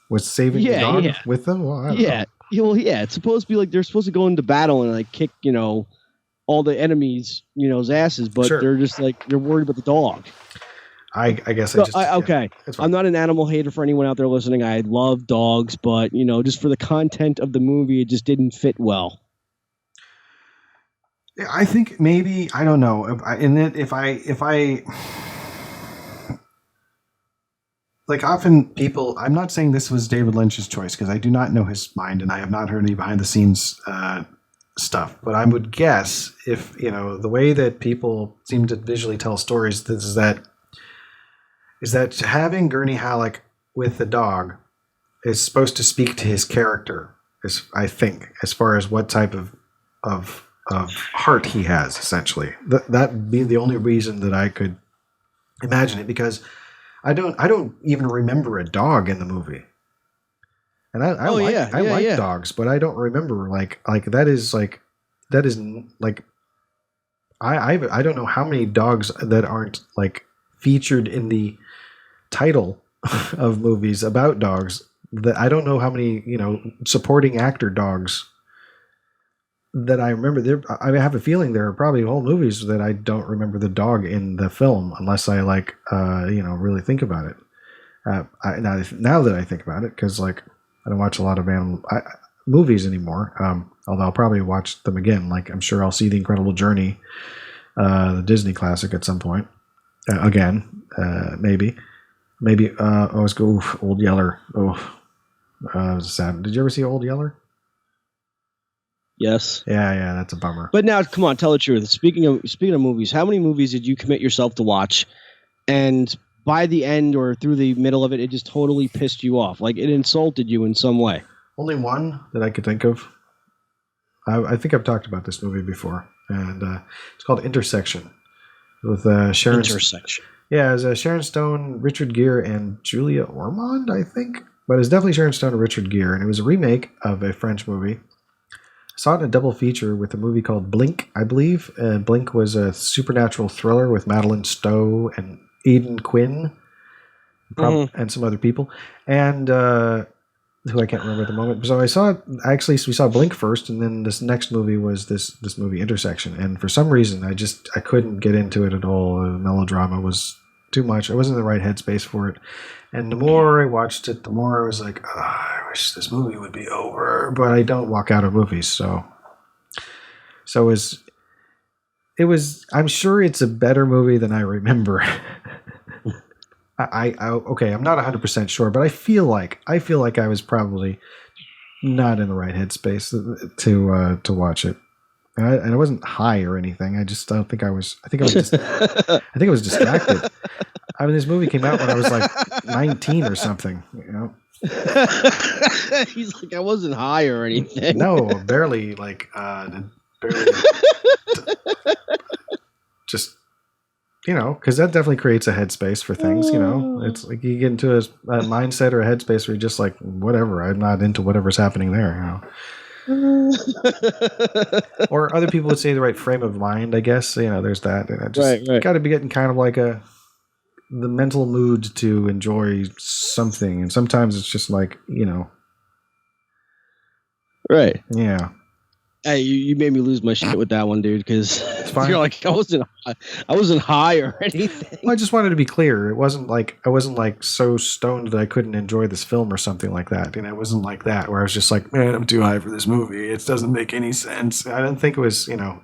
was saving the dog with them. Well, I don't know. It's supposed to be like they're supposed to go into battle and like kick, all the enemies, asses, but they're just like they're worried about the dog. I guess okay. I'm not an animal hater for anyone out there listening. I love dogs, but just for the content of the movie, it just didn't fit well. I think maybe I don't know. If I like often people, I'm not saying this was David Lynch's choice because I do not know his mind and I have not heard any behind the scenes stuff. But I would guess if, the way that people seem to visually tell stories, is that having Gurney Halleck with the dog is supposed to speak to his character, I think, as far as what type of heart he has, essentially. That'd be the only reason that I could imagine it, because I don't even remember a dog in the movie. And I like dogs, but I don't remember like that is like I don't know how many dogs that aren't like featured in the title of movies about dogs. That I don't know how many supporting actor dogs that I remember. I have a feeling there are probably whole movies that I don't remember the dog in the film unless I really think about it. Now that I think about it, because like I don't watch a lot of animal movies anymore. Although I'll probably watch them again. Like I'm sure I'll see The Incredible Journey, the Disney classic at some point again. Maybe. Let's go Old Yeller. Oh, it was sad. Did you ever see Old Yeller? Yes. Yeah, that's a bummer. But now, come on, tell the truth. Speaking of movies, how many movies did you commit yourself to watch, and by the end or through the middle of it, it just totally pissed you off? Like it insulted you in some way? Only one that I could think of. I think I've talked about this movie before, and it's called Intersection with Sharon. Intersection. Yeah, it was Sharon Stone, Richard Gere, and Julia Ormond, I think. But it's definitely Sharon Stone and Richard Gere, and it was a remake of a French movie. I saw it in a double feature with a movie called Blink, I believe. Blink was a supernatural thriller with Madeleine Stowe and Aidan Quinn, and some other people, and who I can't remember at the moment. So I saw it. Actually, we saw Blink first, and then this next movie was this movie Intersection. And for some reason, I couldn't get into it at all. The melodrama was too much. I wasn't in the right headspace for it. And the more I watched it, the more I was like, oh, I wish this movie would be over. But I don't walk out of movies, so it was. I'm sure it's a better movie than I remember. Okay, I'm not 100% sure, but I feel like I was probably not in the right headspace to watch it. And I wasn't high or anything. I don't think I was. I think I was distracted. I mean, this movie came out when I was like 19 or something. You know. He's like, I wasn't high or anything. No, barely. Like, barely. Just, you know, because that definitely creates a headspace for things. You know, it's like you get into a mindset or a headspace where you're just like, whatever. I'm not into whatever's happening there. You know. Or other people would say the right frame of mind, I guess. You know, there's that. And I just got to be getting kind of like the mental mood to enjoy something. And sometimes it's just like, you know. Right. Yeah. Hey, you made me lose my shit with that one, dude, because you're like, I wasn't high or anything. Well, I just wanted to be clear. It wasn't like I wasn't like so stoned that I couldn't enjoy this film or something like that. You know, it wasn't like that where I was just like, man, I'm too high for this movie. It doesn't make any sense. I didn't think it was, you know,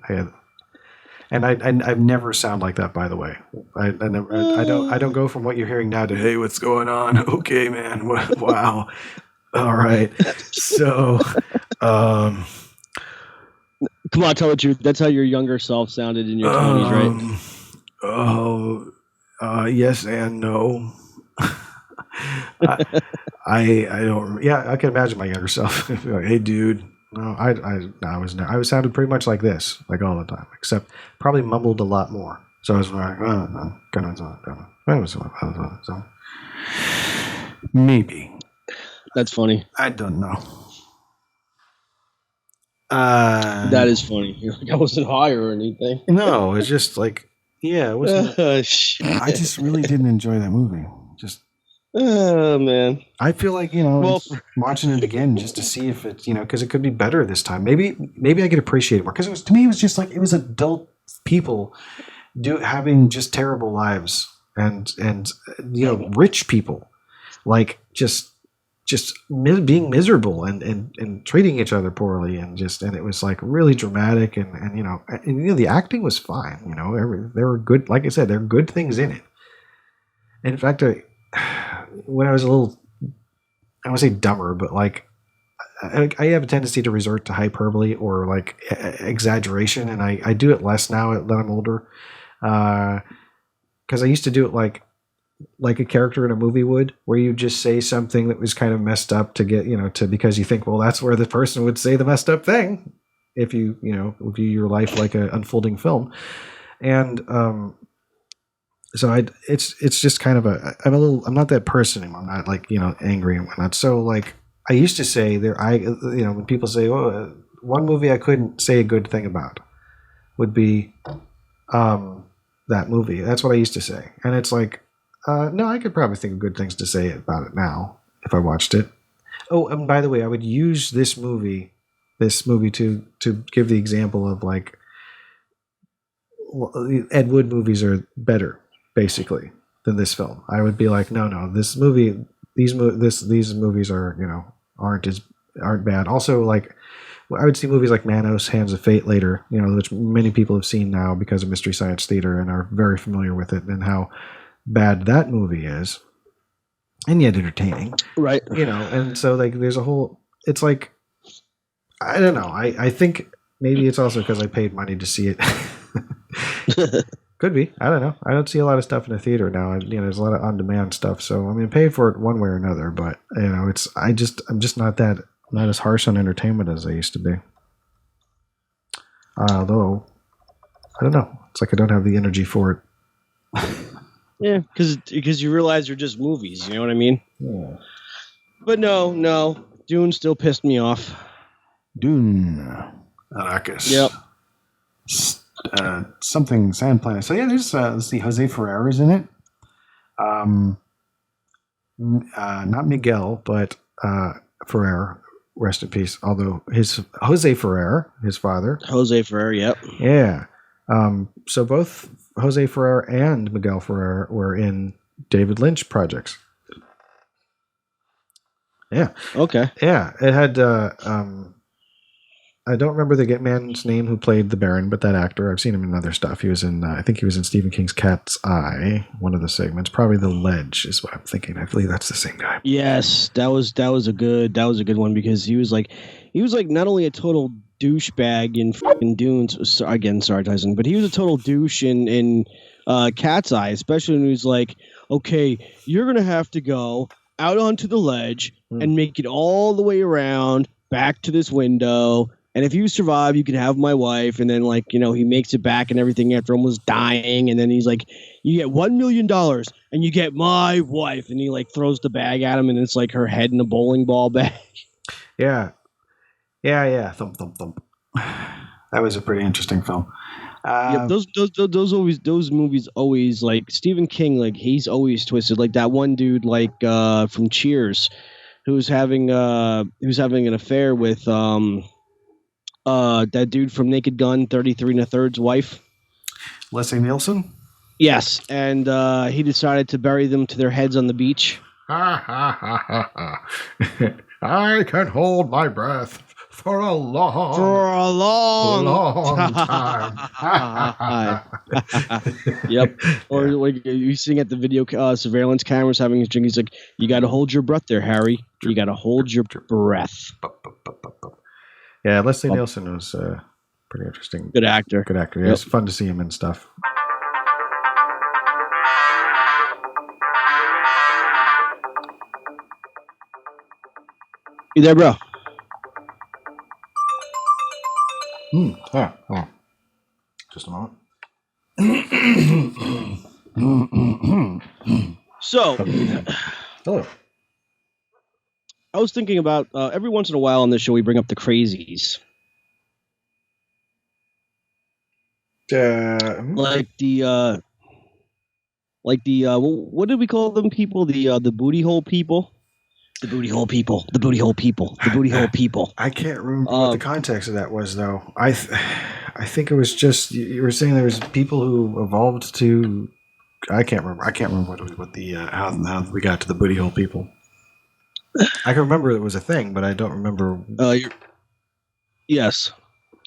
I've never sound like that, by the way. I don't go from what you're hearing now to, hey, what's going on? Okay, man. Wow. All right. So, come on, tell the truth. That's how your younger self sounded in your 20s, right? Yes and no. I don't. Yeah, I can imagine my younger self. Like, hey, dude. No, I sounded pretty much like this, like all the time, except probably mumbled a lot more. So I was like, so maybe. That's funny. I don't know. That is funny. You're like, I wasn't high or anything. No, it's just like, yeah, it wasn't. I just really didn't enjoy that movie. Just, oh man. I feel like, you know, watching it again just to see if it, you know, because it could be better this time. Maybe I could appreciate it more, because to me it was just like, it was adult people having just terrible lives and you know, rich people like just being miserable and treating each other poorly and it was like really dramatic and you know the acting was fine, you know, there were good, like I said, there are good things in it. And in fact, when I was a little, I don't say dumber, but like I have a tendency to resort to hyperbole or like exaggeration, and I do it less now that I'm older, because I used to do it like a character in a movie would, where you just say something that was kind of messed up to get, you know, because you think, well, that's where the person would say the messed up thing if you view your life like an unfolding film. And so it's just kind of I'm not that person anymore. I'm not like, you know, angry and whatnot. So like I used to say when people say, oh, one movie I couldn't say a good thing about would be that movie. That's what I used to say. And it's like, no, I could probably think of good things to say about it now if I watched it. Oh, and by the way, I would use this movie to give the example of like, Ed Wood movies are better basically than this film. I would be like, no, these movies are, you know, aren't bad. Also, like, I would see movies like Manos, Hands of Fate later, you know, which many people have seen now because of Mystery Science Theater and are very familiar with it and how bad that movie is, and yet entertaining, right? You know, and so like there's a whole, it's like, I don't know, I think maybe it's also because I paid money to see it. Could be, I don't know. I don't see a lot of stuff in the theater now. You know, there's a lot of on-demand stuff, so I mean, pay for it one way or another. But you know, I'm just not as harsh on entertainment as I used to be. Although I don't know, it's like I don't have the energy for it. Yeah, because you realize they're just movies. You know what I mean? Yeah. But no, Dune still pissed me off. Dune, Arrakis. Yep. Something Sand Planet. So yeah, there's let's see, Jose Ferrer's in it. Not Miguel, but Ferrer. Rest in peace. Although Jose Ferrer, his father. Jose Ferrer. Yep. Yeah. So both Jose Ferrer and Miguel Ferrer were in David Lynch projects. Yeah. Okay. Yeah. It had, I don't remember the man's name who played the Baron, but that actor, I've seen him in other stuff. He was in, I think he was in Stephen King's Cat's Eye, one of the segments. Probably The Ledge is what I'm thinking. I believe that's the same guy. Yes, that was a good one because he was like not only a total douchebag in fucking Dunes. Again, sorry Tyson, but he was a total douche in Cat's Eye, especially when he was like, okay, you're gonna have to go out onto the ledge and make it all the way around back to this window. And if you survive, you can have my wife. And then, like, you know, he makes it back and everything after almost dying. And then he's like, you get $1 million and you get my wife. And he, like, throws the bag at him. And it's like her head in a bowling ball bag. Yeah. Thump, thump, thump. That was a pretty interesting film. Yeah, those movies always, like, Stephen King, like, he's always twisted. Like that one dude, like, from Cheers, who was having an affair with, that dude from Naked Gun, 33 1/3's wife. Leslie Nielsen? Yes, and he decided to bury them to their heads on the beach. I can hold my breath for a long time. Yep. Or like you seeing at the video surveillance cameras having his drink. He's like, "You got to hold your breath there, Harry. You got to hold your breath." Yeah, Leslie Nielsen was pretty interesting. Good actor. Good actor. Yeah, It's fun to see him and stuff. You there, bro? Just a moment. So, hello. I was thinking about every once in a while on this show we bring up the crazies, like the what did we call them? People, the booty hole people. The booty hole people. The booty hole people. The booty hole people. I can't remember what the context of that was, though. I think it was just you were saying there was people who evolved to. I can't remember what the how we got to the booty hole people. I can remember it was a thing, but I don't remember. Yes.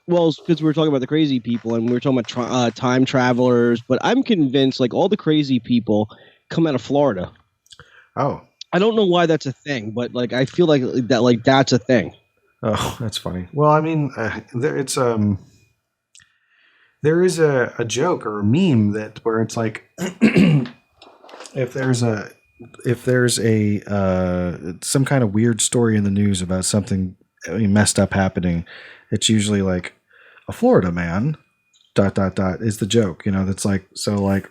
Well, because we were talking about the crazy people, and we were talking about time travelers. But I'm convinced, like, all the crazy people come out of Florida. Oh. I don't know why that's a thing, but like I feel like that's a thing. Oh, that's funny. Well, I mean, there is a joke or a meme where it's like if there's a some kind of weird story in the news about something messed up happening, it's usually like a Florida man ... is the joke. You know, that's like so like.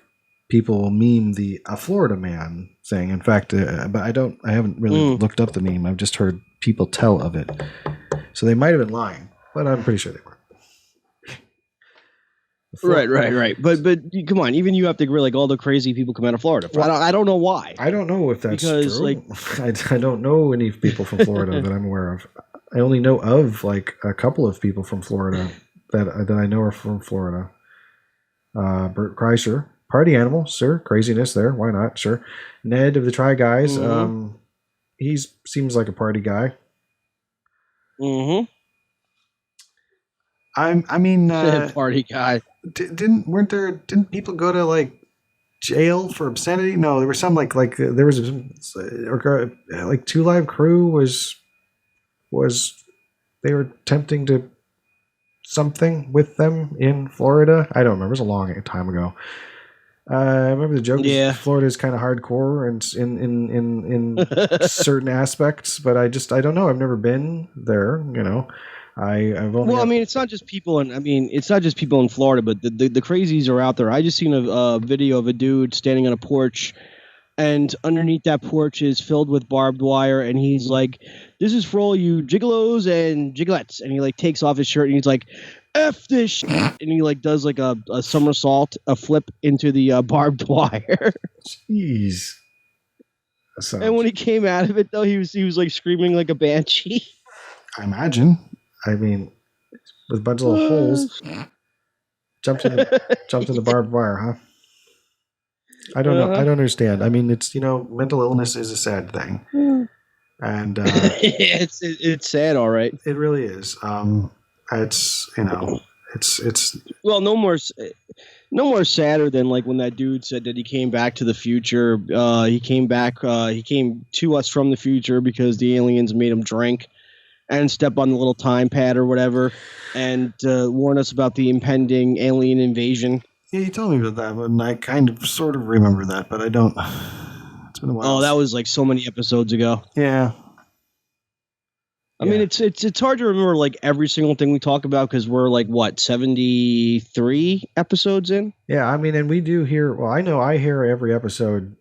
People will meme a Florida man thing. In fact, but I haven't really looked up the meme. I've just heard people tell of it. So they might have been lying, but I'm pretty sure they weren't. Right. But come on, even you have to agree, like all the crazy people come out of Florida. Well, I don't know why. I don't know if that's true. Like, I don't know any people from Florida that I'm aware of. I only know of like a couple of people from Florida that I know are from Florida. Bert Kreischer. Party animal, sir. Craziness there. Why not? Sure. Ned of the Try Guys. Mm-hmm. He seems like a party guy. Mm-hmm. I mean, party guy. Didn't people go to like jail for obscenity? No, there was some like there was like Two Live Crew was they were attempting to something with them in Florida. I don't remember. It was a long time ago. I remember the joke. Yeah. Florida is kind of hardcore and in certain aspects, but I don't know. I've never been there. You know, I've only. Well, I mean, it's not just people in Florida, but the crazies are out there. I just seen a video of a dude standing on a porch, and underneath that porch is filled with barbed wire, and he's like, "This is for all you gigolos and gigolettes," and he like takes off his shirt and he's like, F this shit. And he like does like a somersault, a flip into the barbed wire. Jeez. And when he came out of it though, he was like screaming like a banshee. I imagine. I mean, with a bunch of little holes. Jumped in the barbed wire, huh? I don't know. I don't understand. I mean, it's, mental illness is a sad thing. And it's sad, all right. It really is. It's, it's well, no more sadder than like when that dude said that he came back to the future. He came to us from the future because the aliens made him drink and step on the little time pad or whatever, and warn us about the impending alien invasion. Yeah, you told me about that, and I kind of sort of remember that, but I don't. It's been a while. Oh, that was like so many episodes ago. Yeah. I mean, it's hard to remember like every single thing we talk about because we're like, what, 73 episodes in? Yeah, I mean, and we do hear, well, I know I hear every episode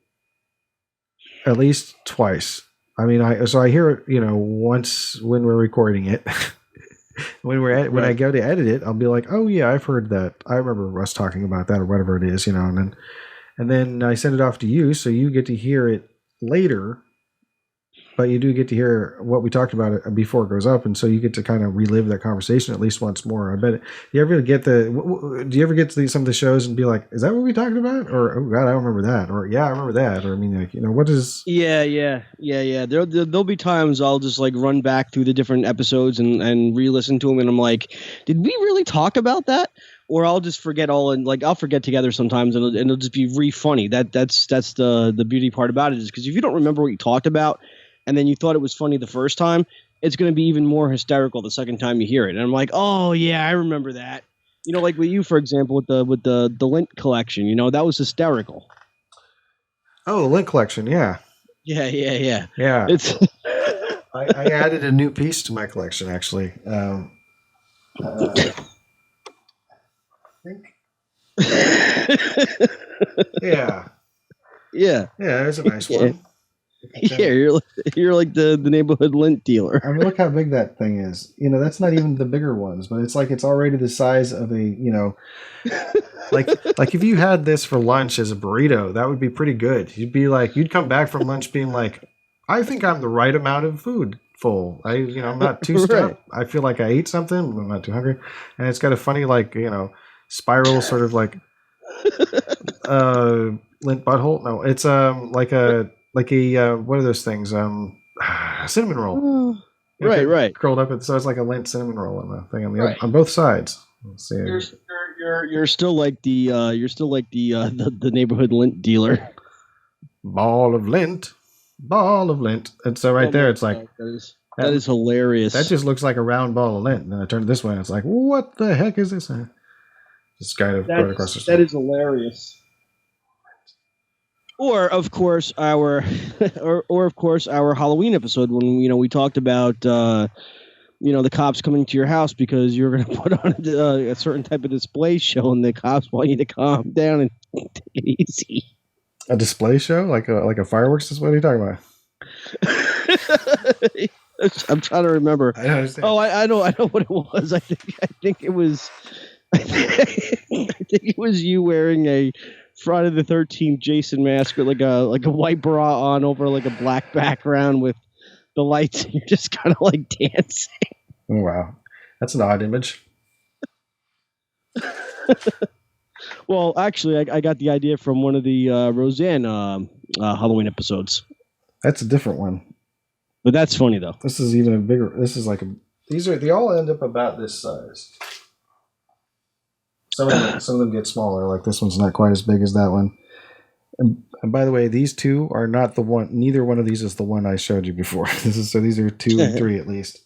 at least twice. I mean, I hear it, once when we're recording it. When I go to edit it, I'll be like, oh yeah, I've heard that. I remember us talking about that or whatever it is, and then I send it off to you, so you get to hear it later. But you do get to hear what we talked about it before it goes up, and so you get to kind of relive that conversation at least once more. I bet. Do you ever get to some of the shows and be like, "Is that what we talked about?" Or, "Oh God, I don't remember that," or "Yeah, I remember that," or I mean, like, what is? Yeah. There'll be times I'll just like run back through the different episodes and re-listen to them, and I'm like, "Did we really talk about that?" Or I'll just forget all, and like I'll forget together sometimes, and it'll just be re-funny. That's the beauty part about it, is because if you don't remember what you talked about, and then you thought it was funny the first time, it's going to be even more hysterical the second time you hear it. And I'm like, oh yeah, I remember that. Like with you, for example, with the lint collection. That was hysterical. Oh, the lint collection, yeah. Yeah. Yeah. It's I added a new piece to my collection actually. I think. Yeah. Yeah. Yeah, there's a nice one. Yeah, you're like the neighborhood lint dealer. I mean, look how big that thing is. That's not even the bigger ones, but it's like it's already the size of a, like if you had this for lunch as a burrito, that would be pretty good. You'd come back from lunch being like, I think I'm the right amount of food full. I'm not too stuffed. Right. I feel like I ate something, but I'm not too hungry. And it's got a funny, spiral sort of like lint butthole. No, it's like a what are those things? Cinnamon roll. Right. Curled up, so it's like a lint cinnamon roll on the thing on both sides. Let's see. You're still like the neighborhood lint dealer. Ball of lint. And so right there, it's like that is hilarious. That just looks like a round ball of lint. And then I turn it this way, and it's like, what the heck is this? Just kind of going across the street. That is hilarious. Or of course our Halloween episode when we talked about the cops coming to your house because you're going to put on a certain type of display show, and the cops want you to calm down and take it easy. A display show, like a fireworks display? What are you talking about? I'm trying to remember. I understand. Oh, I know what it was. I think it was. I think it was you wearing a Friday the 13th Jason mask with like a white bra on over like a black background with the lights, and you're just kind of like dancing. Oh, wow. That's an odd image. Well, actually, I got the idea from one of the Roseanne Halloween episodes. That's a different one. But that's funny, though. This is even a bigger... This is like they all end up about this size. Some of them get smaller. Like this one's not quite as big as that one. And by the way, these two are not the one. Neither one of these is the one I showed you before. So these are 2 and 3 at least.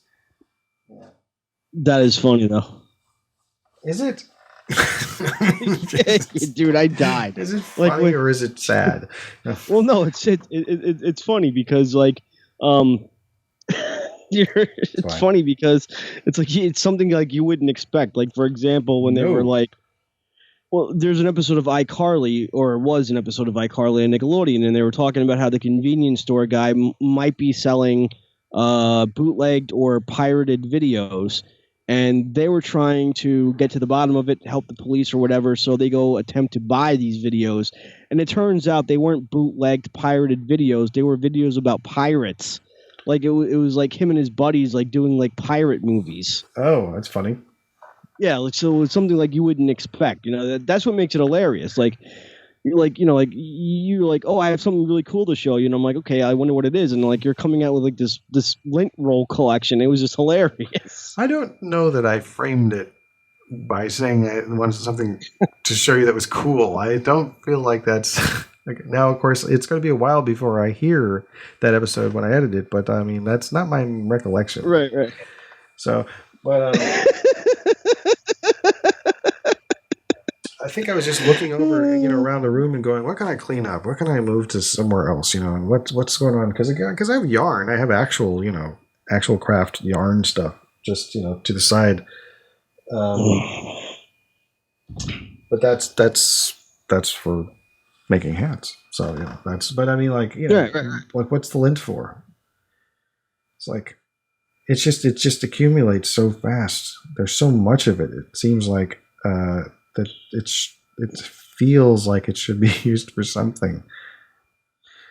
Yeah. That is funny though. Is it? Dude, I died. Is it funny or is it sad? Well, no, it's funny because like it's funny because it's like it's something like you wouldn't expect. Like for example, when they were like, well, there's an episode of iCarly, or was an episode of iCarly on Nickelodeon, and they were talking about how the convenience store guy might be selling bootlegged or pirated videos, and they were trying to get to the bottom of it, help the police or whatever, so they go attempt to buy these videos, and it turns out they weren't bootlegged pirated videos, they were videos about pirates. Like it was like him and his buddies like doing like pirate movies. Oh, that's funny. Yeah, like so it's something like you wouldn't expect. That's what makes it hilarious. Like you're like, you're like, oh, I have something really cool to show you, and I'm like, okay, I wonder what it is, and like you're coming out with like this lint roll collection. It was just hilarious. I don't know that I framed it by saying I wanted something to show you that was cool. I don't feel like that's like, now. Of course, it's going to be a while before I hear that episode when I edit it, but I mean that's not my recollection. Right. So, but I think I was just looking over, around the room and going, what can I clean up? What can I move to somewhere else? And what's going on? Because I have yarn. I have actual craft yarn stuff just, to the side. But that's for making hats. So, but I mean, like, right. like what's the lint for? It's like, it just accumulates so fast. There's so much of it. It seems like, that it feels like it should be used for something.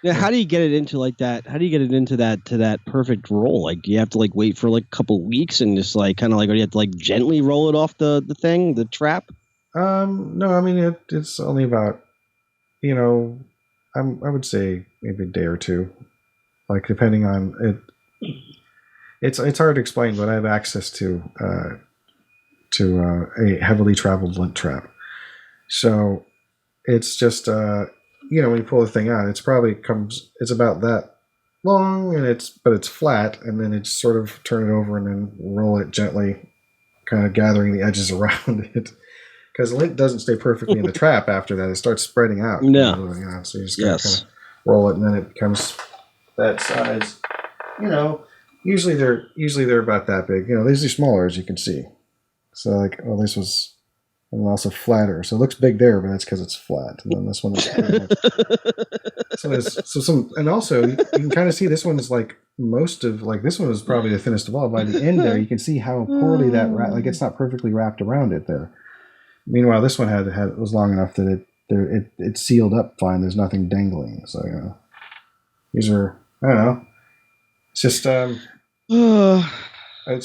Yeah, how do you get it into like that? How do you get it into that perfect roll? Like, do you have to like wait for like a couple weeks and just like kind of like, or do you have to like gently roll it off the thing, the trap? No, I mean it's only about, I would say maybe a day or two, like depending on it. It's hard to explain, but I have access to a heavily traveled lint trap. So it's just, when you pull the thing out, it's about that long but it's flat, and then it's sort of turn it over and then roll it gently, kind of gathering the edges around it. Because lint doesn't stay perfectly in the trap after that. It starts spreading out. No. So you just kind of roll it, and then it becomes that size. Usually they're about that big. These are smaller, as you can see. So like, this was also flatter. So it looks big there, but that's because it's flat. And then this one is and also you can kind of see this one is like this one is probably the thinnest of all. By the end there, you can see how poorly that it's not perfectly wrapped around it there. Meanwhile, this one was long enough that it sealed up fine. There's nothing dangling. So these are, I don't know. It's just it's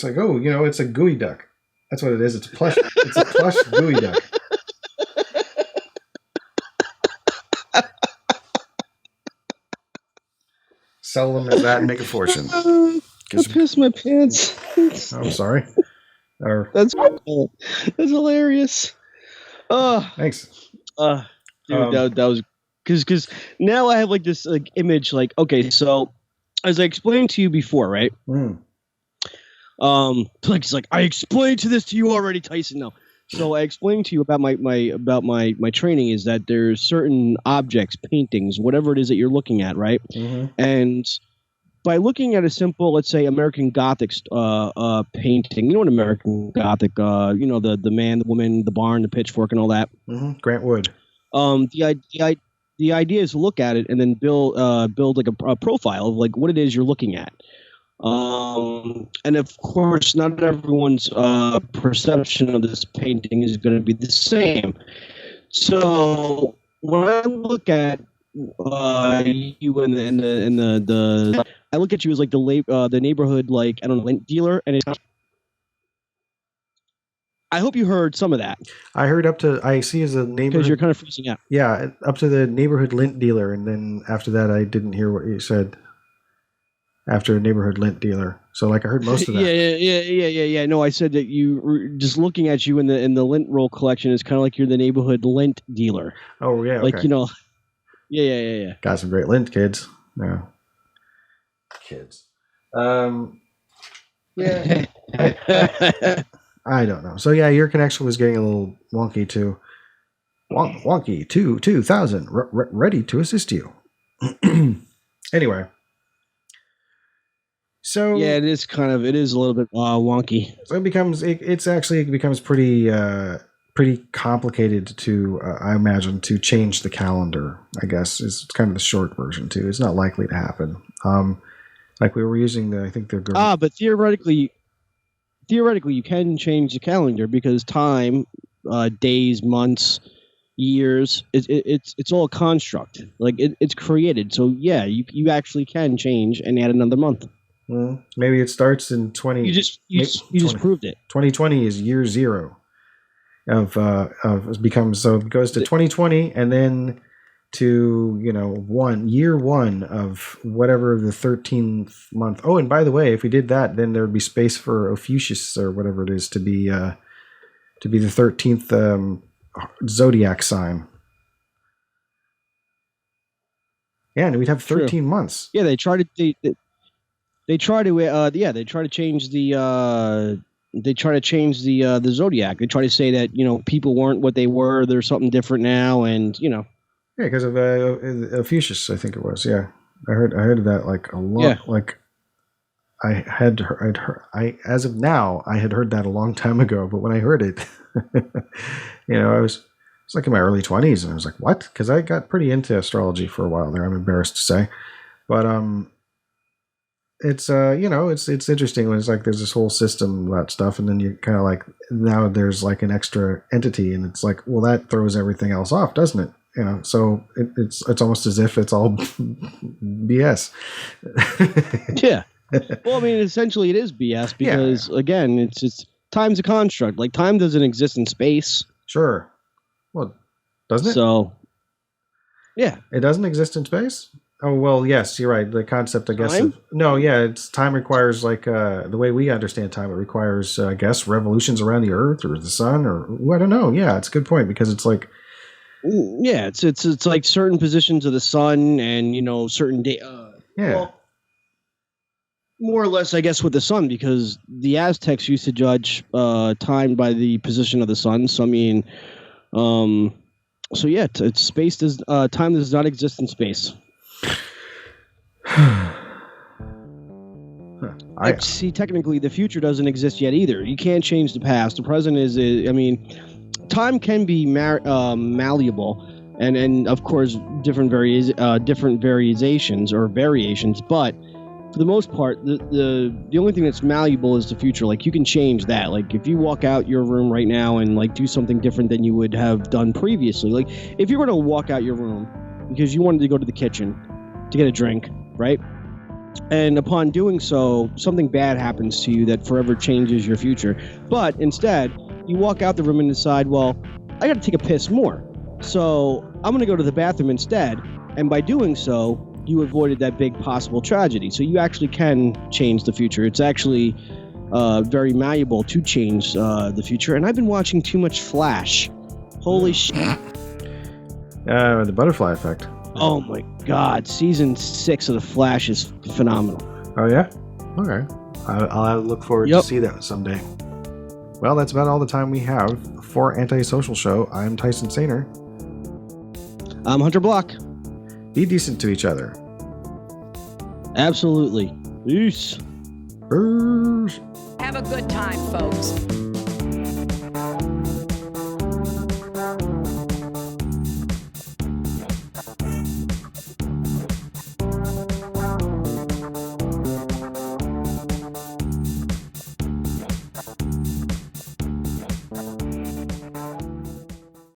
like, it's a gooey duck. That's what it is. It's a plush gooey duck. Sell them as that and make a fortune. I pissed my pants. I'm sorry. That's hilarious. Thanks. Dude, that was because now I have like this like image, like, okay, so as I explained to you before, right? Like he's like, I explained this to you already, Tyson. No, so I explained to you about my training is that there's certain objects, paintings, whatever it is that you're looking at, right? Mm-hmm. And by looking at a simple, let's say, American Gothic painting, what American Gothic, the man, the woman, the barn, the pitchfork, and all that. Mm-hmm. Grant Wood. The idea is to look at it and then build like a profile of like what it is you're looking at. And of course, not everyone's perception of this painting is going to be the same. So when I look at you in the I look at you as like the neighborhood, like, I don't know, lint dealer, and I hope you heard some of that. I heard up to, I see as a neighborhood, because you're kind of freezing out. Yeah, up to the neighborhood lint dealer, and then after that, I didn't hear what you said. After neighborhood lint dealer, so like I heard most of that. Yeah. No, I said that just looking at you in the lint roll collection is kind of like you're the neighborhood lint dealer. Oh yeah, like okay. Yeah. Got some great lint, kids. Yeah, kids. Yeah. I don't know. So yeah, your connection was getting a little wonky too. Wonky 2000. Ready to assist you. Anyway. So yeah, it is a little bit wonky. So it becomes pretty complicated to I imagine to change the calendar. I guess is kind of the short version too. It's not likely to happen. Like we were using but theoretically you can change the calendar because time, days, months, years, it's all a construct. Like it's created. So yeah, you actually can change and add another month. Well, maybe it starts in 20. You just proved it. 2020 is year zero of becomes, so it goes to 2020 and then to, year one of whatever the 13th month. Oh, and by the way, if we did that, then there would be space for Ophiuchus or whatever it is to be the 13th zodiac sign. Yeah, and we'd have 13 months. Yeah, they try to change the zodiac. They try to say that people weren't what they were. There's something different now, and Yeah, because of Ophiuchus, I think it was. Yeah, I heard of that like a lot. Yeah. Like I'd heard. As of now, I had heard that a long time ago. But when I heard it, I was like in my early 20s, and I was like, "What?" Because I got pretty into astrology for a while there. I'm embarrassed to say, but it's it's interesting when it's like there's this whole system about stuff, and then you kind of like now there's like an extra entity, and it's like, well, that throws everything else off, doesn't it? So it's almost as if it's all BS. Yeah. Well, I mean, essentially it is BS because again, it's time's a construct. Like time doesn't exist in space. Sure. Well, doesn't it? So, yeah, it doesn't exist in space. Oh well, yes, you're right. The concept, I guess. It's time requires like the way we understand time. It requires, I guess, revolutions around the Earth or the sun, or I don't know. Yeah, it's a good point because it's like. Yeah, it's like certain positions of the sun and certain day. Well, more or less, I guess, with the sun, because the Aztecs used to judge time by the position of the sun. So I mean, it's space does time does not exist in space. I see. Technically, the future doesn't exist yet either. You can't change the past. The present is. I mean, time can be malleable, and of course, different variations, but. For the most part, the only thing that's malleable is the future. Like you can change that. Like if you walk out your room right now and like do something different than you would have done previously. Like if you were to walk out your room because you wanted to go to the kitchen to get a drink, right? And upon doing so, something bad happens to you that forever changes your future. But instead, you walk out the room and decide, well, I got to take a piss more. So I'm going to go to the bathroom instead. And by doing so, you avoided that big possible tragedy. So you actually can change the future. It's actually very malleable to change the future. And I've been watching too much Flash. Holy shit. The butterfly effect. Oh my God. Season 6 of The Flash is phenomenal. Oh, yeah? Okay. I'll look forward to see that someday. Well, that's about all the time we have for Antisocial Show. I'm Tyson Sainer. I'm Hunter Block. Be decent to each other. Absolutely. Peace. Have a good time, folks.